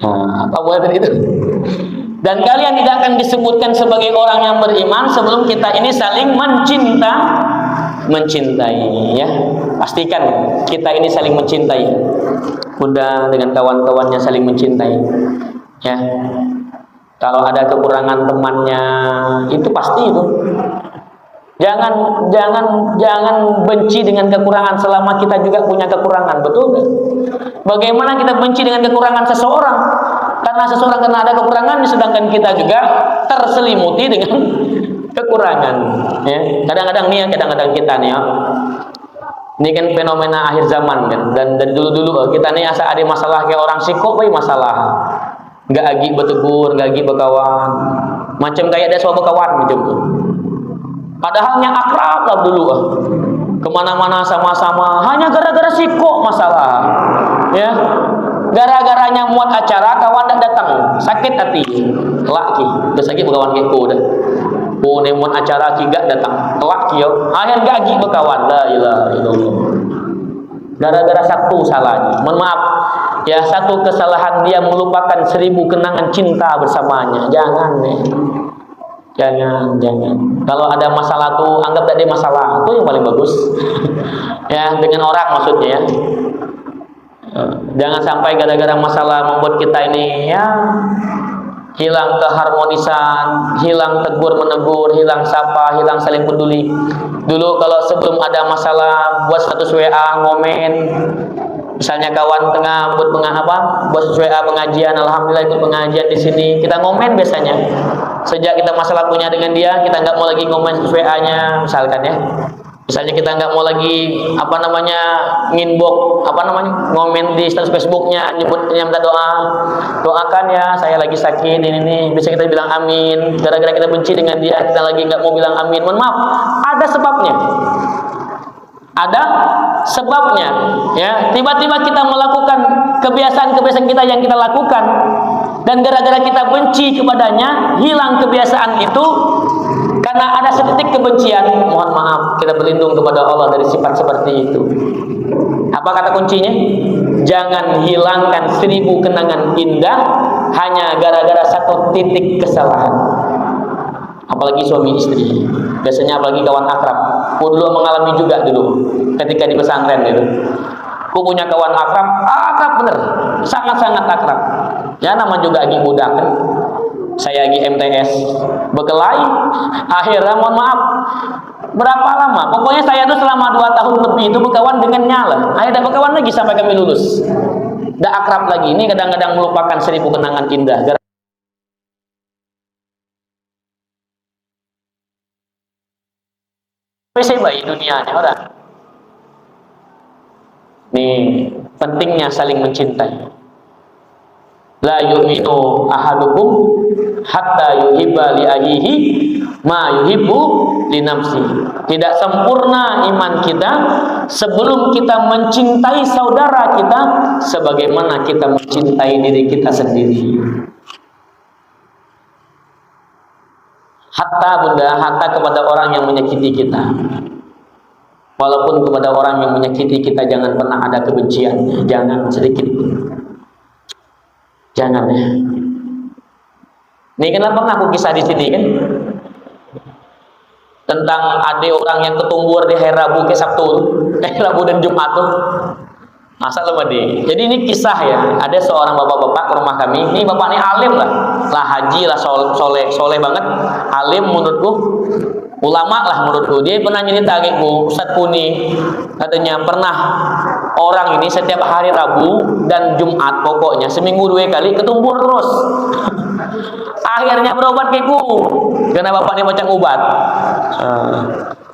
Nah, apa buat itu? Dan kalian tidak akan disebutkan sebagai orang yang beriman sebelum kita ini saling mencintai ya. Pastikan kita ini saling mencintai. Bunda dengan kawan-kawannya saling mencintai ya. Kalau ada kekurangan temannya, itu pasti itu. Jangan benci dengan kekurangan selama kita juga punya kekurangan, betul gak? Bagaimana kita benci dengan kekurangan seseorang? Karena seseorang kena ada kekurangan, sedangkan kita juga terselimuti dengan kekurangan. Ya. Kadang-kadang nih, kadang-kadang kita nih, ya. Ini kan fenomena akhir zaman kan. Dan dari dulu-dulu kita nih asa ada masalah kayak orang sikok, masalah. Nggak agi bertegur, nggak agi berkawan. Macam kayak ada suatu kawan gitu. Padahalnya akrab lah dulu, kemana-mana sama-sama, hanya gara-gara sikok masalah, ya, gara-garanya muat acara kawan tak datang, sakit hati, laki, besaki berkawan gitu dah, muat acara kiga datang, laki yo, akhir gagi berkawan, la ilaha illallah, gara-gara satu salahnya, mohon maaf, ya satu kesalahan dia melupakan 1000 kenangan cinta bersamanya, jangan nih. Jangan. Kalau ada masalah tuh anggap tak ada masalah, itu yang paling bagus. Ya, dengan orang maksudnya ya. Jangan sampai gara-gara masalah membuat kita ini ya hilang keharmonisan, hilang tegur menegur, hilang sapa, hilang saling peduli. Dulu kalau sebelum ada masalah buat status WA ngomen. Misalnya kawan tengah buat WA pengajian, alhamdulillah ikut pengajian di sini, kita ngomen biasanya. Sejak kita masalah punya dengan dia, kita nggak mau lagi ngomen WA-nya, misalkan ya. Misalnya kita nggak mau lagi ngomen di status Facebooknya, nyebutnya minta doakan ya, saya lagi sakit ini. Bisa kita bilang amin. Gara-gara kita benci dengan dia, kita lagi nggak mau bilang amin. Mohon maaf, ada sebabnya. Ada sebabnya, ya. Tiba-tiba kita melakukan kebiasaan-kebiasaan kita yang kita lakukan, dan gara-gara kita benci kepadanya, hilang kebiasaan itu. Karena ada setitik kebencian, mohon maaf, kita berlindung kepada Allah dari sifat seperti itu. Apa kata kuncinya? Jangan hilangkan 1000 kenangan indah hanya gara-gara satu titik kesalahan. Apalagi suami istri, biasanya apalagi kawan akrab. Aku dulu mengalami juga dulu ketika di pesantren itu. Aku punya kawan akrab bener, sangat-sangat akrab. Ya nama juga lagi budak kan. Saya lagi MTS berkelahi, akhirnya mohon maaf, berapa lama? Pokoknya saya tuh selama 2 tahun lebih itu berkawan dengan nyala. Akhirnya berkawan lagi sampai kami lulus. Udah akrab lagi. Ini kadang-kadang melupakan 1000 kenangan indah. Saya baik dunianya orang. Nih pentingnya saling mencintai. La yu'minu ahadukum hatta yuhibba li akhihi ma yuhibbu li nafsi. Tidak sempurna iman kita sebelum kita mencintai saudara kita sebagaimana kita mencintai diri kita sendiri. Hatta kepada orang yang menyakiti kita. Walaupun kepada orang yang menyakiti kita jangan pernah ada kebencian, jangan sedikit. Jangan ya. Ini kenapa aku kisah di sini kan? tentang ada orang yang ketumbur di hari Rabu ke Sabtu, Rabu dan Jumat tuh. Masa lemadi. Jadi ini kisah ya. Ada seorang bapak-bapak ke rumah kami. Ini bapak ini alim lah haji lah, soleh banget. Alim menurutku, ulama lah menurutku. Dia pernah cerita aku, Ustaz Kuni, katanya pernah orang ini setiap hari Rabu dan Jumat pokoknya seminggu 2 kali ketumbur terus. Akhirnya berobat keku karena bapak ini macam obat.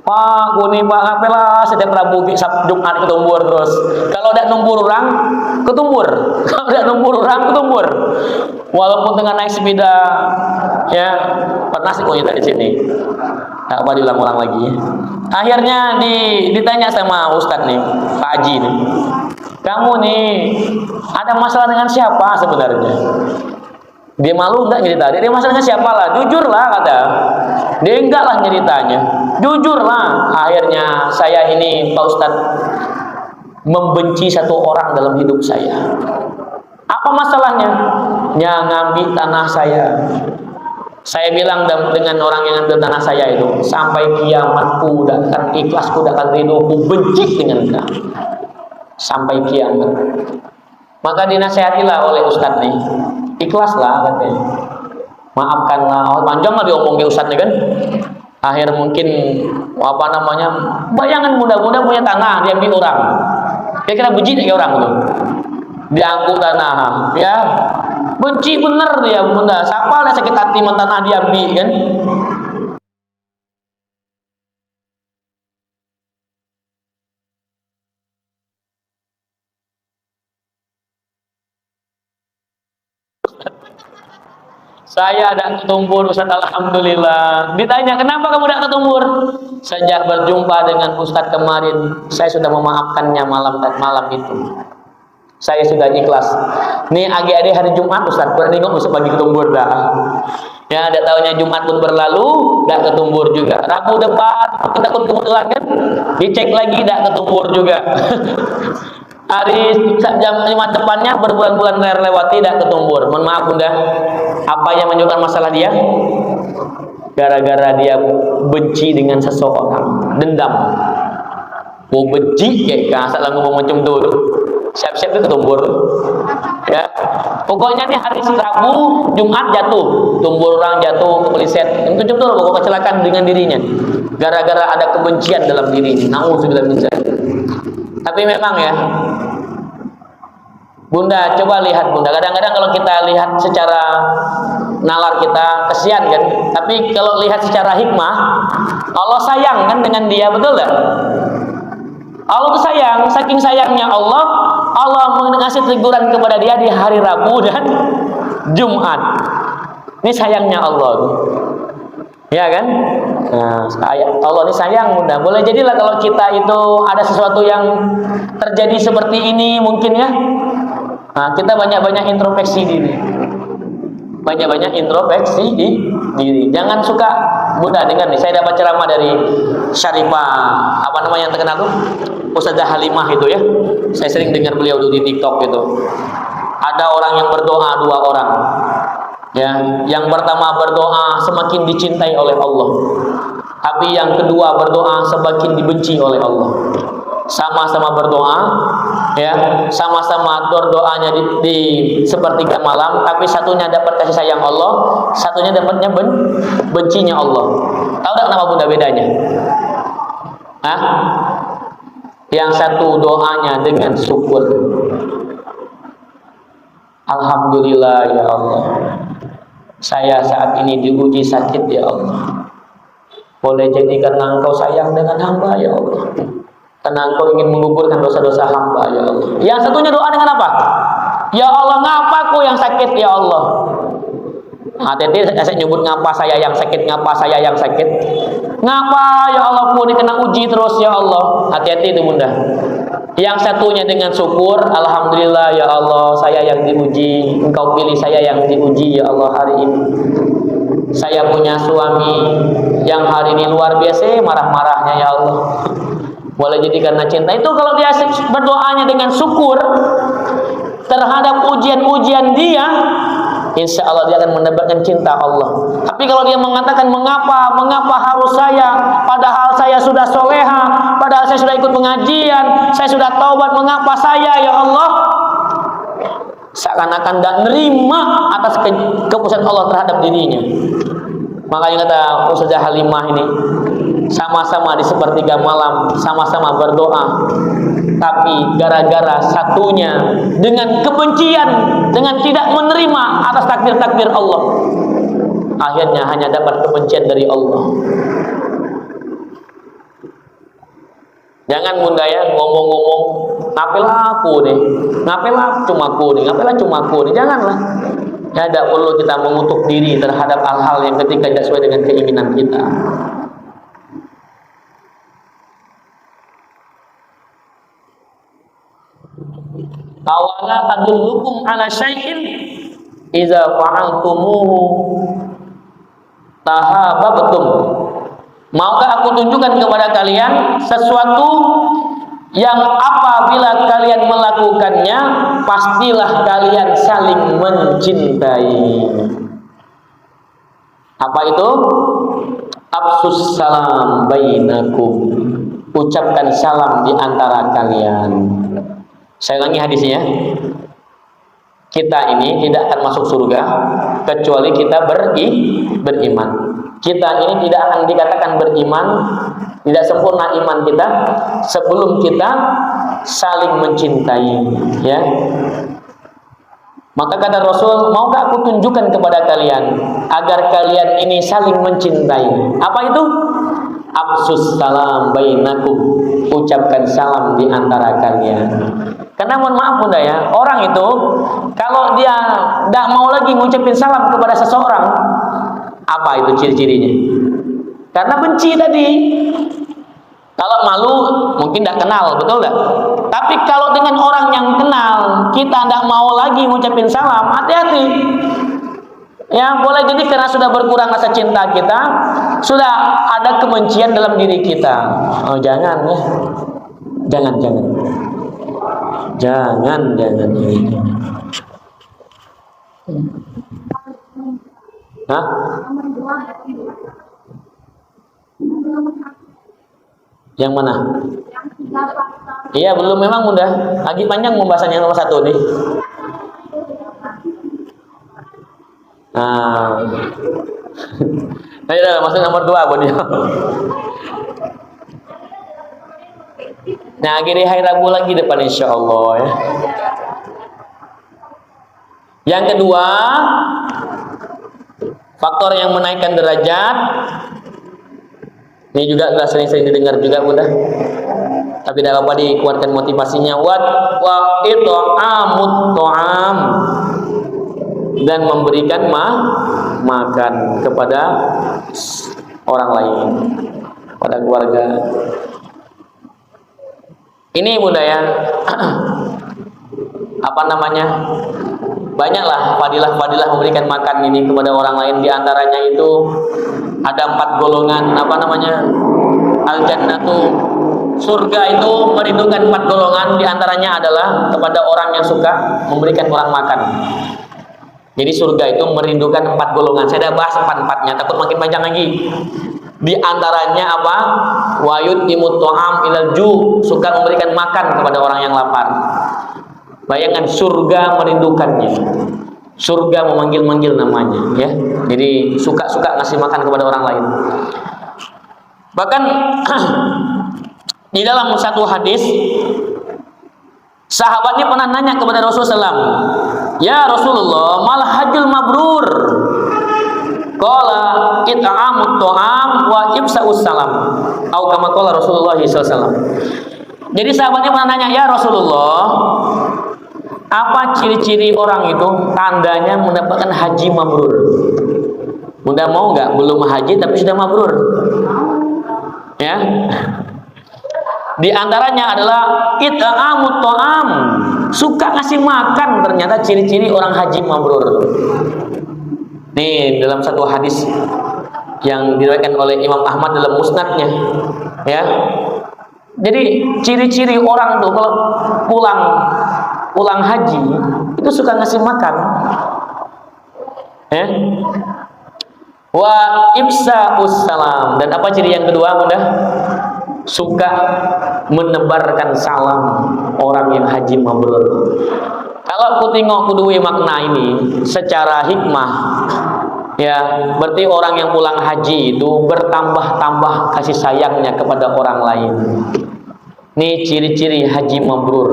Pak Kuni Pak ngapalah setiap Rabu Jumat ketumbur terus. Kalau tidak numbur orang ketumbur. Kalau tidak numbur orang ketumbur. Walaupun tengah naik sepeda ya pernah sih punya di sini. Tak apa diulang-ulang lagi. Akhirnya ditanya sama Ustadz nih, Pak Haji nih. Kamu nih ada masalah dengan siapa sebenarnya? Dia malu enggak cerita? Dia masalahnya siapa lah? Jujur lah kata. Dia enggak lah ceritanya. Jujur lah. Akhirnya saya ini Pak Ustadz membenci satu orang dalam hidup saya. Apa masalahnya? Yang ngambil tanah saya. Saya bilang dengan orang yang ambil tanah saya itu, sampai kiamatku dan ikhlasku dan ridhoku benci dengan kamu. Sampai kiamat. Maka dinasihatilah oleh Ustadz nih. Ikhlaslah katanya. Maafkanlah. Oh, panjang lah diomong ke Ustadz nih kan. Akhir mungkin bayangan muda-muda punya tanah diambil orang. Kira-kira benci kayak orang tuh. Diangkut tanah, ya. Benci bener dia bunda. Siapa yang sakit hati tanah diambil kan? Saya ada ketumbur Ustaz, alhamdulillah. Ditanya kenapa kamu tidak ketumbur? Sejak berjumpa dengan Ustaz kemarin, saya sudah memaafkannya malam itu. Saya sudah ikhlas. Nih adik-adik hari Jumat Ustaz, kurang nengok Ustaz bagi ketumbur dah. Ya, ada tahunya Jumat pun berlalu, tidak ketumbur juga. Rabu depan, takut kebetulan kan? Dicek lagi, tidak ketumbur juga. Hari jam 5 depannya berbulan-bulan lewati tidak ketumbur. Mohon maaf bunda. Apa yang menyebabkan masalah dia? Gara-gara dia benci dengan seseorang, dendam. Mau benci kayak kasar lah ngomong macam tu. Siap-siap itu ketumbur. Ya. Pokoknya nih hari Rabu, Jumat jatuh, tumbur orang jatuh, kepeliset. Itu betul pokok kecelakaan dengan dirinya. Gara-gara ada kebencian dalam dirinya. Nauzubillah min dzalik. Tapi memang ya, bunda coba lihat bunda. Kadang-kadang kalau kita lihat secara nalar kita kesian kan. Tapi kalau lihat secara hikmah, Allah sayang kan dengan dia, betul tak? Allah tuh sayang, saking sayangnya Allah mengasih teguran kepada dia di hari Rabu dan Jumat. Ini sayangnya Allah. Ya kan? Nah, Allah ini sayang bunda. Boleh jadilah kalau kita itu ada sesuatu yang terjadi seperti ini mungkin ya. Nah, kita banyak-banyak introspeksi diri. Banyak-banyak introspeksi diri. Jangan suka bunda dengar nih. Saya dapat ceramah dari Syarifah, apa namanya yang terkenal tuh? Ustazah Halimah itu ya. Saya sering dengar beliau dulu di TikTok gitu. Ada orang yang berdoa 2 orang. Ya, yang pertama berdoa semakin dicintai oleh Allah. Tapi yang kedua berdoa semakin dibenci oleh Allah. Sama-sama berdoa, ya, sama-sama berdoanya di sepertiga malam, tapi satunya dapat kasih sayang Allah, satunya dapatnya bencinya Allah. Tahu tak kenapa bunda bedanya? Hah? Yang satu doanya dengan syukur. Alhamdulillah ya Allah. Saya saat ini diuji sakit ya Allah. Boleh jadi karena Engkau sayang dengan hamba ya Allah. Karena Engkau ingin menggugurkan dosa-dosa hamba ya Allah. Yang satunya doa dengan apa? Ya Allah, ngapa aku yang sakit ya Allah? Hati-hati saya nyebut ngapa saya yang sakit, ngapa saya yang sakit. Ngapa ya Allah aku ini kena uji terus ya Allah. Hati-hati itu bunda. Yang satunya dengan syukur, alhamdulillah ya Allah, saya yang diuji, Engkau pilih saya yang diuji ya Allah hari ini. Saya punya suami yang hari ini luar biasa marah-marahnya ya Allah. Boleh jadi karena cinta. Itu kalau dia berdoanya dengan syukur terhadap ujian-ujian dia, insya Allah dia akan mendapatkan cinta Allah. Tapi kalau dia mengatakan mengapa harus saya, padahal saya sudah soleha, padahal saya sudah ikut pengajian, saya sudah taubat, mengapa saya ya Allah? Seakan-akan tidak nerima atas keputusan Allah terhadap dirinya. Makanya kata Ustazah Halimah ini, sama-sama di sepertiga malam, sama-sama berdoa, tapi gara-gara satunya dengan kebencian, dengan tidak menerima atas takdir-takdir Allah, akhirnya hanya dapat kebencian dari Allah. Jangan bunda ya ngomong-ngomong, ngapalah aku nih, ngapalah cuma aku nih, ngapalah cuma aku nih, janganlah. Ya, tidak perlu kita mengutuk diri terhadap hal-hal yang ketika tidak sesuai dengan keinginan kita. Awala adullukum ala syai'in idza fa'altumuhu tahabbtum. Maukah aku tunjukkan kepada kalian sesuatu yang apabila kalian melakukannya pastilah kalian saling mencintai. Apa itu? Afsus salam bainakum. Ucapkan salam di antara kalian. Saya ulangi hadisnya. Kita ini tidak akan masuk surga kecuali kita beriman. Kita ini tidak akan dikatakan beriman, tidak sempurna iman kita sebelum kita saling mencintai, ya. Maka kata Rasul, maukah aku tunjukkan kepada kalian agar kalian ini saling mencintai? Apa itu? Afsus salam bainakum. Ucapkan salam di antara kalian. Karena mohon maaf bunda ya, orang itu kalau dia tidak mau lagi mengucapkan salam kepada seseorang, apa itu ciri-cirinya? Karena benci tadi. Kalau malu mungkin tidak kenal, betul tidak? Tapi kalau dengan orang yang kenal, kita tidak mau lagi mengucapkan salam, hati-hati. Ya, boleh jadi karena sudah berkurang rasa cinta kita, sudah ada kebencian dalam diri kita. Oh, jangan ya. Jangan. Hah? Yang mana? Iya, belum, memang mudah. Lagi panjang pembahasannya nomor 1 nih. Nah, ya, masuk nomor 2 buat dia. Nah, akhirnya hari Rabu lagi depan insya Allah ya. Yang kedua, faktor yang menaikkan derajat. Ini juga sudah sering-sering didengar juga bunda. Tapi tidak apa dikuatkan motivasinya. Wa it'amut ta'am, dan memberikan makan kepada orang lain, pada keluarga. Ini bunda ya, apa namanya? Banyaklah fadilah-fadilah memberikan makan ini kepada orang lain. Di antaranya itu ada 4 golongan, apa namanya? Al-jannatu, surga itu merindukan 4 golongan. Di antaranya adalah kepada orang yang suka memberikan orang makan. Jadi surga itu merindukan 4 golongan. Saya sudah bahas 4-4-nya, takut makin panjang lagi. Di antaranya apa? Wayut imut to'am ilal ju, suka memberikan makan kepada orang yang lapar. Bayangkan surga merindukannya. Surga memanggil-manggil namanya, ya. Jadi suka-suka ngasih makan kepada orang lain. Bahkan di dalam satu hadis, sahabatnya pernah nanya kepada Rasulullah SAW, ya Rasulullah, mal hajjul mabrur? Qala it'amut ta'am wa ibsa'us salam. Atau kama qala Rasulullah SAW. Jadi sahabatnya pernah nanya, ya Rasulullah, apa ciri-ciri orang itu tandanya mendapatkan haji mabrur? Bunda mau nggak? Belum haji tapi sudah mabrur, ya. Di antaranya adalah it'amut ta'am, suka ngasih makan. Ternyata ciri-ciri orang haji mabrur. Nih dalam satu hadis yang diriwayatkan oleh Imam Ahmad dalam musnadnya, ya. Jadi ciri-ciri orang tuh kalau pulang haji itu suka ngasih makan. Ya. Wa ifsa'us salam. Dan apa ciri yang kedua, Bunda? Suka menebarkan salam orang yang haji mabrur. Kalau aku tengok kedua makna ini secara hikmah, ya, berarti orang yang pulang haji itu bertambah-tambah kasih sayangnya kepada orang lain. Ini ciri-ciri haji mabrur.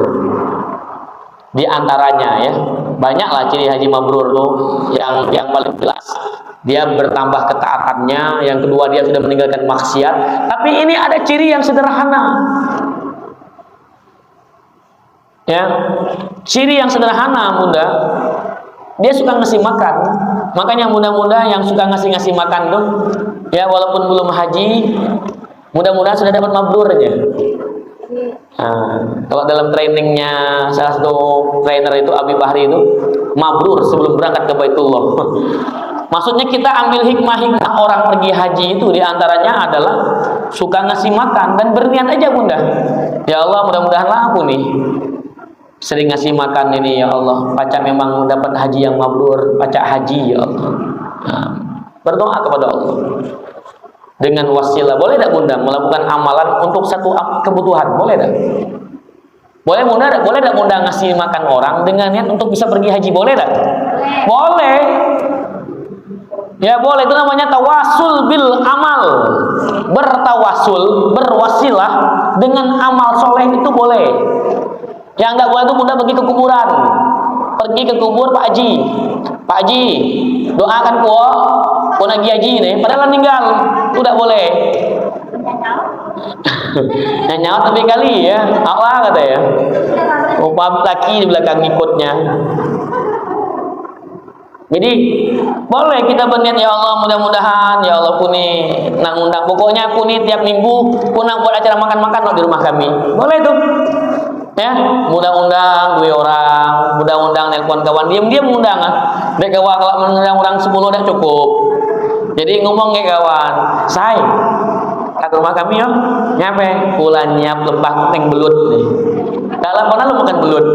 Di antaranya, ya, banyaklah ciri haji mabrur tuh yang paling jelas. Dia bertambah ketaatannya. Yang kedua, dia sudah meninggalkan maksiat. Tapi ini ada ciri yang sederhana. Ya, ciri yang sederhana, Bunda. Dia suka ngasih makan. Makanya mudah-mudahan yang suka ngasih makan tuh, ya, walaupun belum haji, mudah-mudahan sudah dapat mabrurnya. Nah, kalau dalam trainingnya salah satu trainer itu Abi Bahri itu, mabrur sebelum berangkat ke Baitullah. Maksudnya kita ambil hikmah-hikmah orang pergi haji itu, diantaranya adalah suka ngasih makan dan berniat aja, Bunda. Ya Allah, mudah-mudahan aku nih sering ngasih makan ini, ya Allah. Pacak memang dapat haji yang mabrur, pacak haji, ya Allah. Nah, berdoa kepada Allah dengan wasilah. Boleh tak, Bunda, melakukan amalan untuk satu kebutuhan? Boleh tak? Boleh, Bunda? Boleh tak, Bunda, ngasih makan orang dengan niat untuk bisa pergi haji? Boleh tak? Boleh. Ya, boleh. Itu namanya tawasul bil amal. Bertawasul, berwasilah dengan amal soleh itu boleh. Yang enggak boleh itu, Bunda, pergi ke kuburan. Pergi ke kubur Pak Haji. Pak Haji, doakan ku lagi haji nih, padahal meninggal. Itu enggak boleh. Nyawa tapi kali, ya. Allah kata, ya. Upah laki di belakang ikutnya. Jadi boleh kita berniat, ya Allah, mudah-mudahan, ya Allah, puni nak undang, pokoknya aku nih tiap minggu punang buat acara makan-makan di rumah kami. Boleh tuh, ya, mudah-undang 2 orang, mudah-undang nelpon kawan, diam-diam undang, dek kawan, kalau mengundang orang 10 udah cukup. Jadi ngomong ke kawan, say, ke rumah kami, ya, nyape, pulang nyiap lepah teng belut nih. Dalam mana lu makan belut?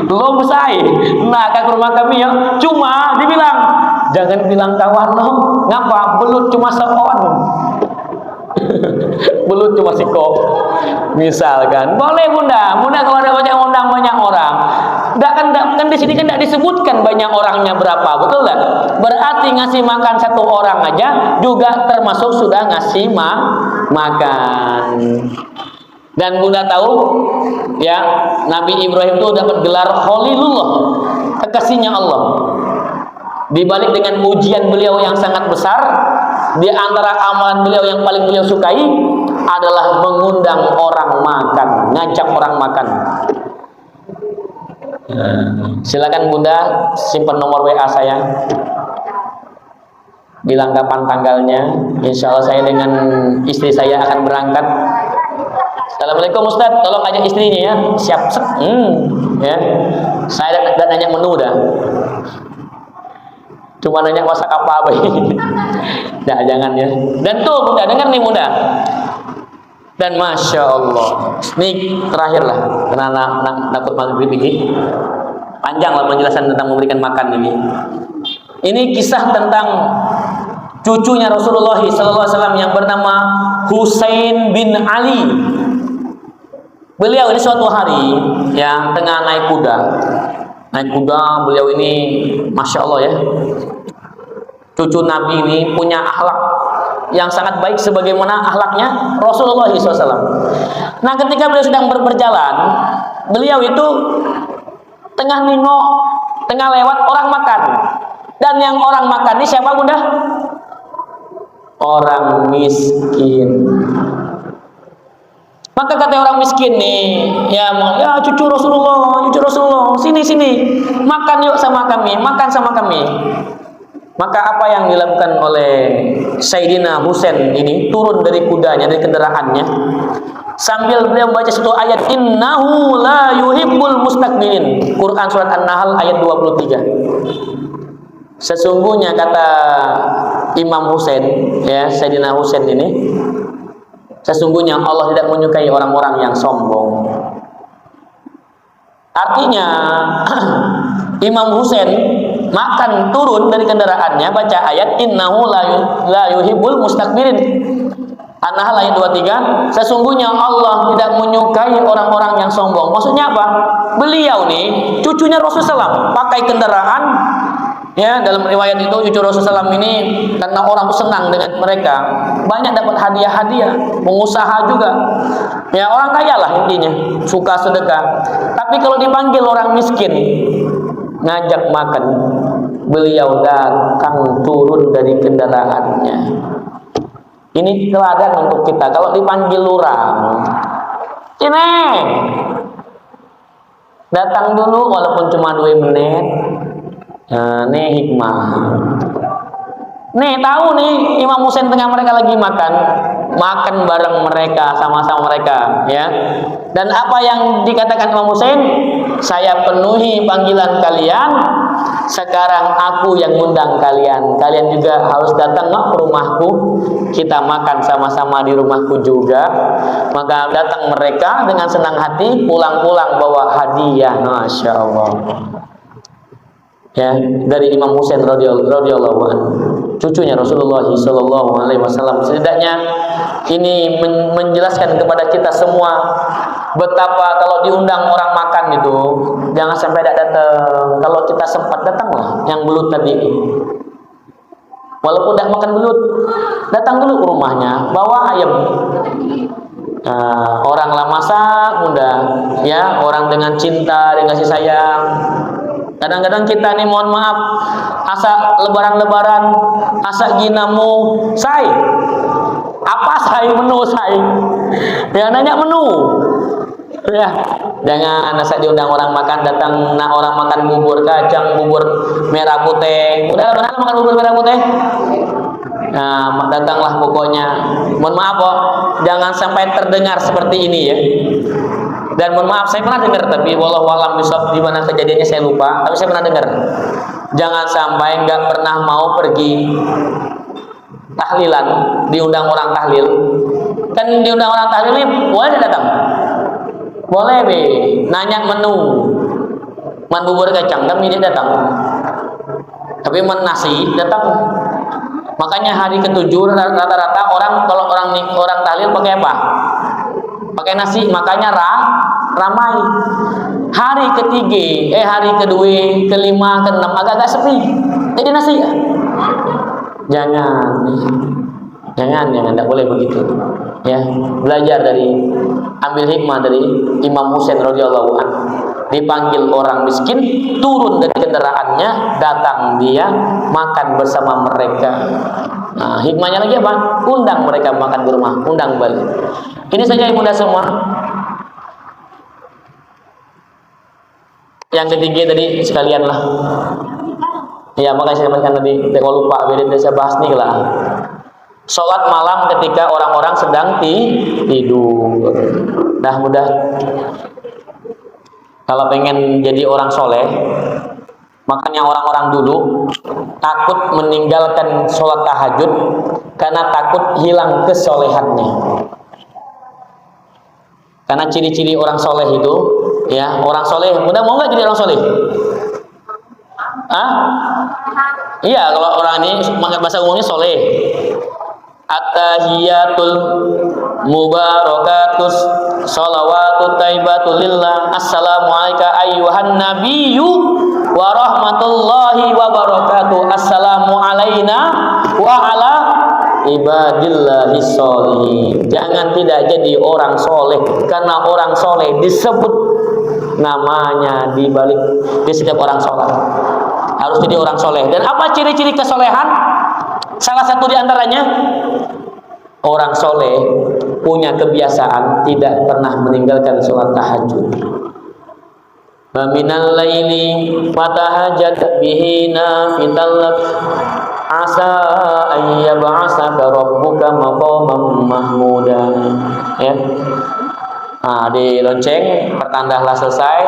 Belum say. Nah, ke rumah kami, ya. Cuma dibilang, jangan bilang kawan lo. Ngapa? Belut cuma seon. Belut cuma sikok. Misalkan, boleh, Bunda. Bunda kalau ada banyak undang banyak orang. Kan di sini kan tidak disebutkan banyak orangnya berapa, betul tak? Berarti ngasih makan 1 orang aja juga termasuk sudah ngasih makan. Dan Bunda tahu, ya, Nabi Ibrahim itu dapat gelar Khalilullah, kekasihnya Allah. Dibalik dengan ujian beliau yang sangat besar, di antara amalan beliau yang paling beliau sukai adalah mengundang orang makan, ngajak orang makan. Silakan, Bunda, simpan nomor WA saya. Bilang kapan tanggalnya. Insya Allah saya dengan istri saya akan berangkat. Assalamualaikum Ustaz, tolong ajak istrinya, ya. Siap. Ya. Saya tidak nanya menu dah. Cuma nanya masak apa ini. Nah, jangan, ya. Dan tuh, Bunda, dengar nih, Bunda. Dan Masya Allah, ini terakhir lah, karena takut maghrib ini. Panjang lah penjelasan tentang memberikan makan ini. Ini kisah tentang cucunya Rasulullah SAW yang bernama Husain bin Ali. Beliau ini suatu hari, ya, tengah naik kuda. Beliau ini, Masya Allah, ya, cucu Nabi ini punya akhlak yang sangat baik sebagaimana akhlaknya Rasulullah SAW. Nah, ketika beliau sedang berjalan, beliau itu tengah nengok, tengah lewat orang makan. Dan yang orang makan ini siapa, Bunda? Orang miskin. Maka kata orang miskin nih, ya cucu Rasulullah, sini, makan yuk sama kami, makan sama kami. Maka apa yang dilakukan oleh Sayyidina Husain ini, turun dari kudanya, dari kendaraannya, sambil beliau membaca satu ayat, innahu la yuhibbul mustakbirin, Quran surat An-Nahl ayat 23. Sesungguhnya kata Imam Husain, ya, Sayyidina Husain ini, sesungguhnya Allah tidak menyukai orang-orang yang sombong. Artinya Imam Husain makan turun dari kendaraannya, baca ayat innahu la yuhibbul mustakbirin. An-Nahl ayat 23, sesungguhnya Allah tidak menyukai orang-orang yang sombong. Maksudnya apa? Beliau nih cucunya Rasulullah SAW pakai kendaraan, ya, dalam riwayat itu cucu Rasulullah SAW ini karena orang senang dengan mereka, banyak dapat hadiah-hadiah, pengusaha juga, ya, orang kaya lah intinya, suka sedekah. Tapi kalau dipanggil orang miskin ngajak makan, beliau datang turun dari kendaraannya. Ini teladan untuk kita. Kalau dipanggil orang, ini datang dulu walaupun cuma 2 menit. Nah, nih hikmah. Nih tahu nih Imam Husain tengah mereka lagi makan bareng mereka, sama-sama mereka, ya. Dan apa yang dikatakan Imam Husain, saya penuhi panggilan kalian, sekarang aku yang undang kalian. Kalian juga harus datang ke rumahku, kita makan sama-sama di rumahku juga. Maka datang mereka dengan senang hati, pulang-pulang bawa hadiah. Masya Allah. Ya, dari Imam Husain radhiyallahu anhu, cucunya Rasulullah sallallahu alaihi wasallam. Setidaknya ini menjelaskan kepada kita semua betapa kalau diundang orang makan itu jangan sampai tidak datang. Kalau kita sempat datanglah, yang belut tadi. Walaupun tidak makan belut, datang dulu ke rumahnya, bawa ayam. Nah, orang lah masak mudah, ya, orang dengan cinta, dengan kasih sayang. Kadang-kadang kita nih mohon maaf, asa lebaran-lebaran, asa ginamu, say, apa say menu say, ya nanya menu, ya, jangan asa diundang orang makan, datang nah orang makan bubur kacang, bubur merah putih, udah benar makan bubur merah putih, nah datanglah pokoknya, mohon maaf kok, jangan sampai terdengar seperti ini ya. Dan mohon maaf, saya pernah dengar, tapi wallahu a'lam bishawab, di mana kejadiannya saya lupa, tapi saya pernah dengar. Jangan sampai nggak pernah mau pergi tahlilan, diundang orang tahlil. Kan diundang orang tahlil ini boleh datang? Boleh be, nanya menu, man bubur kacang, tapi dia datang. Tapi man nasi datang. Makanya hari ke-7 rata-rata orang kalau orang tahlil pakai apa? Pakai nasi, makanya ramai. Hari ke-3, hari ke-2, ke-5, ke-6 agak-agak sepi. Jadi nasi ya. Jangan, tidak boleh begitu. Ya, belajar ambil hikmah dari Imam Husain radhiyallahu anhu. Dipanggil orang miskin, turun dari kendaraannya, datang dia makan bersama mereka. Nah, hikmahnya lagi apa? Undang mereka makan di rumah, undang balik. Ini saja yang mudah semua. Yang ketiga tadi sekalian lah. Ya, makanya saya sampaikan tadi, kalau lupa beda saya bahas nih lah. Sholat malam ketika orang-orang sedang tidur. Nah, mudah. Kalau pengen jadi orang soleh, makanya orang-orang dulu takut meninggalkan sholat tahajud karena takut hilang kesolehannya. Karena ciri-ciri orang soleh itu, ya, orang soleh, mudah mau nggak jadi orang soleh? Iya, kalau orang ini bahasa umumnya soleh. At-tahiyatul mubarakatus sholawatut taibatul lillah. Assalamu alayka ayyuhan nabiyyu wa rahmatullahi wa barakatuh. Assalamu alayna wa ala ibadillahi sholihin. Jangan tidak jadi orang soleh, karena orang soleh disebut namanya di setiap orang soleh. Harus jadi orang soleh. Dan apa ciri-ciri kesolehan? Salah satu di antaranya, orang soleh punya kebiasaan tidak pernah meninggalkan sholat tahajud. Minal laili fatahajjat bihi nafilatan asa ayyab'asaka rabbuka maqaman mahmuda. Ya. Nah, di lonceng pertandahlah selesai.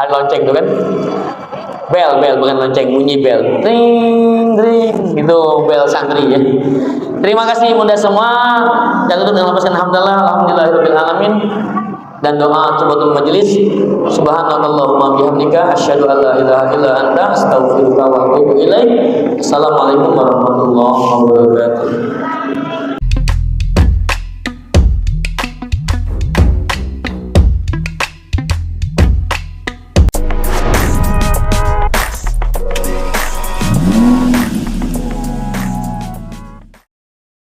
Ada lonceng itu kan? Bel bukan lonceng, bunyi bel. Ring gitu, bel santri ya. Terima kasih bunda semua. Dan untuk dengan lepaskan alhamdulillahirabbil alamin. dan doa tutup majelis. Subhanakallahumma bihamdika asyhadu an la ilaha illa anta astaghfiruka wa atubu ilaik. Assalamualaikum warahmatullahi wabarakatuh.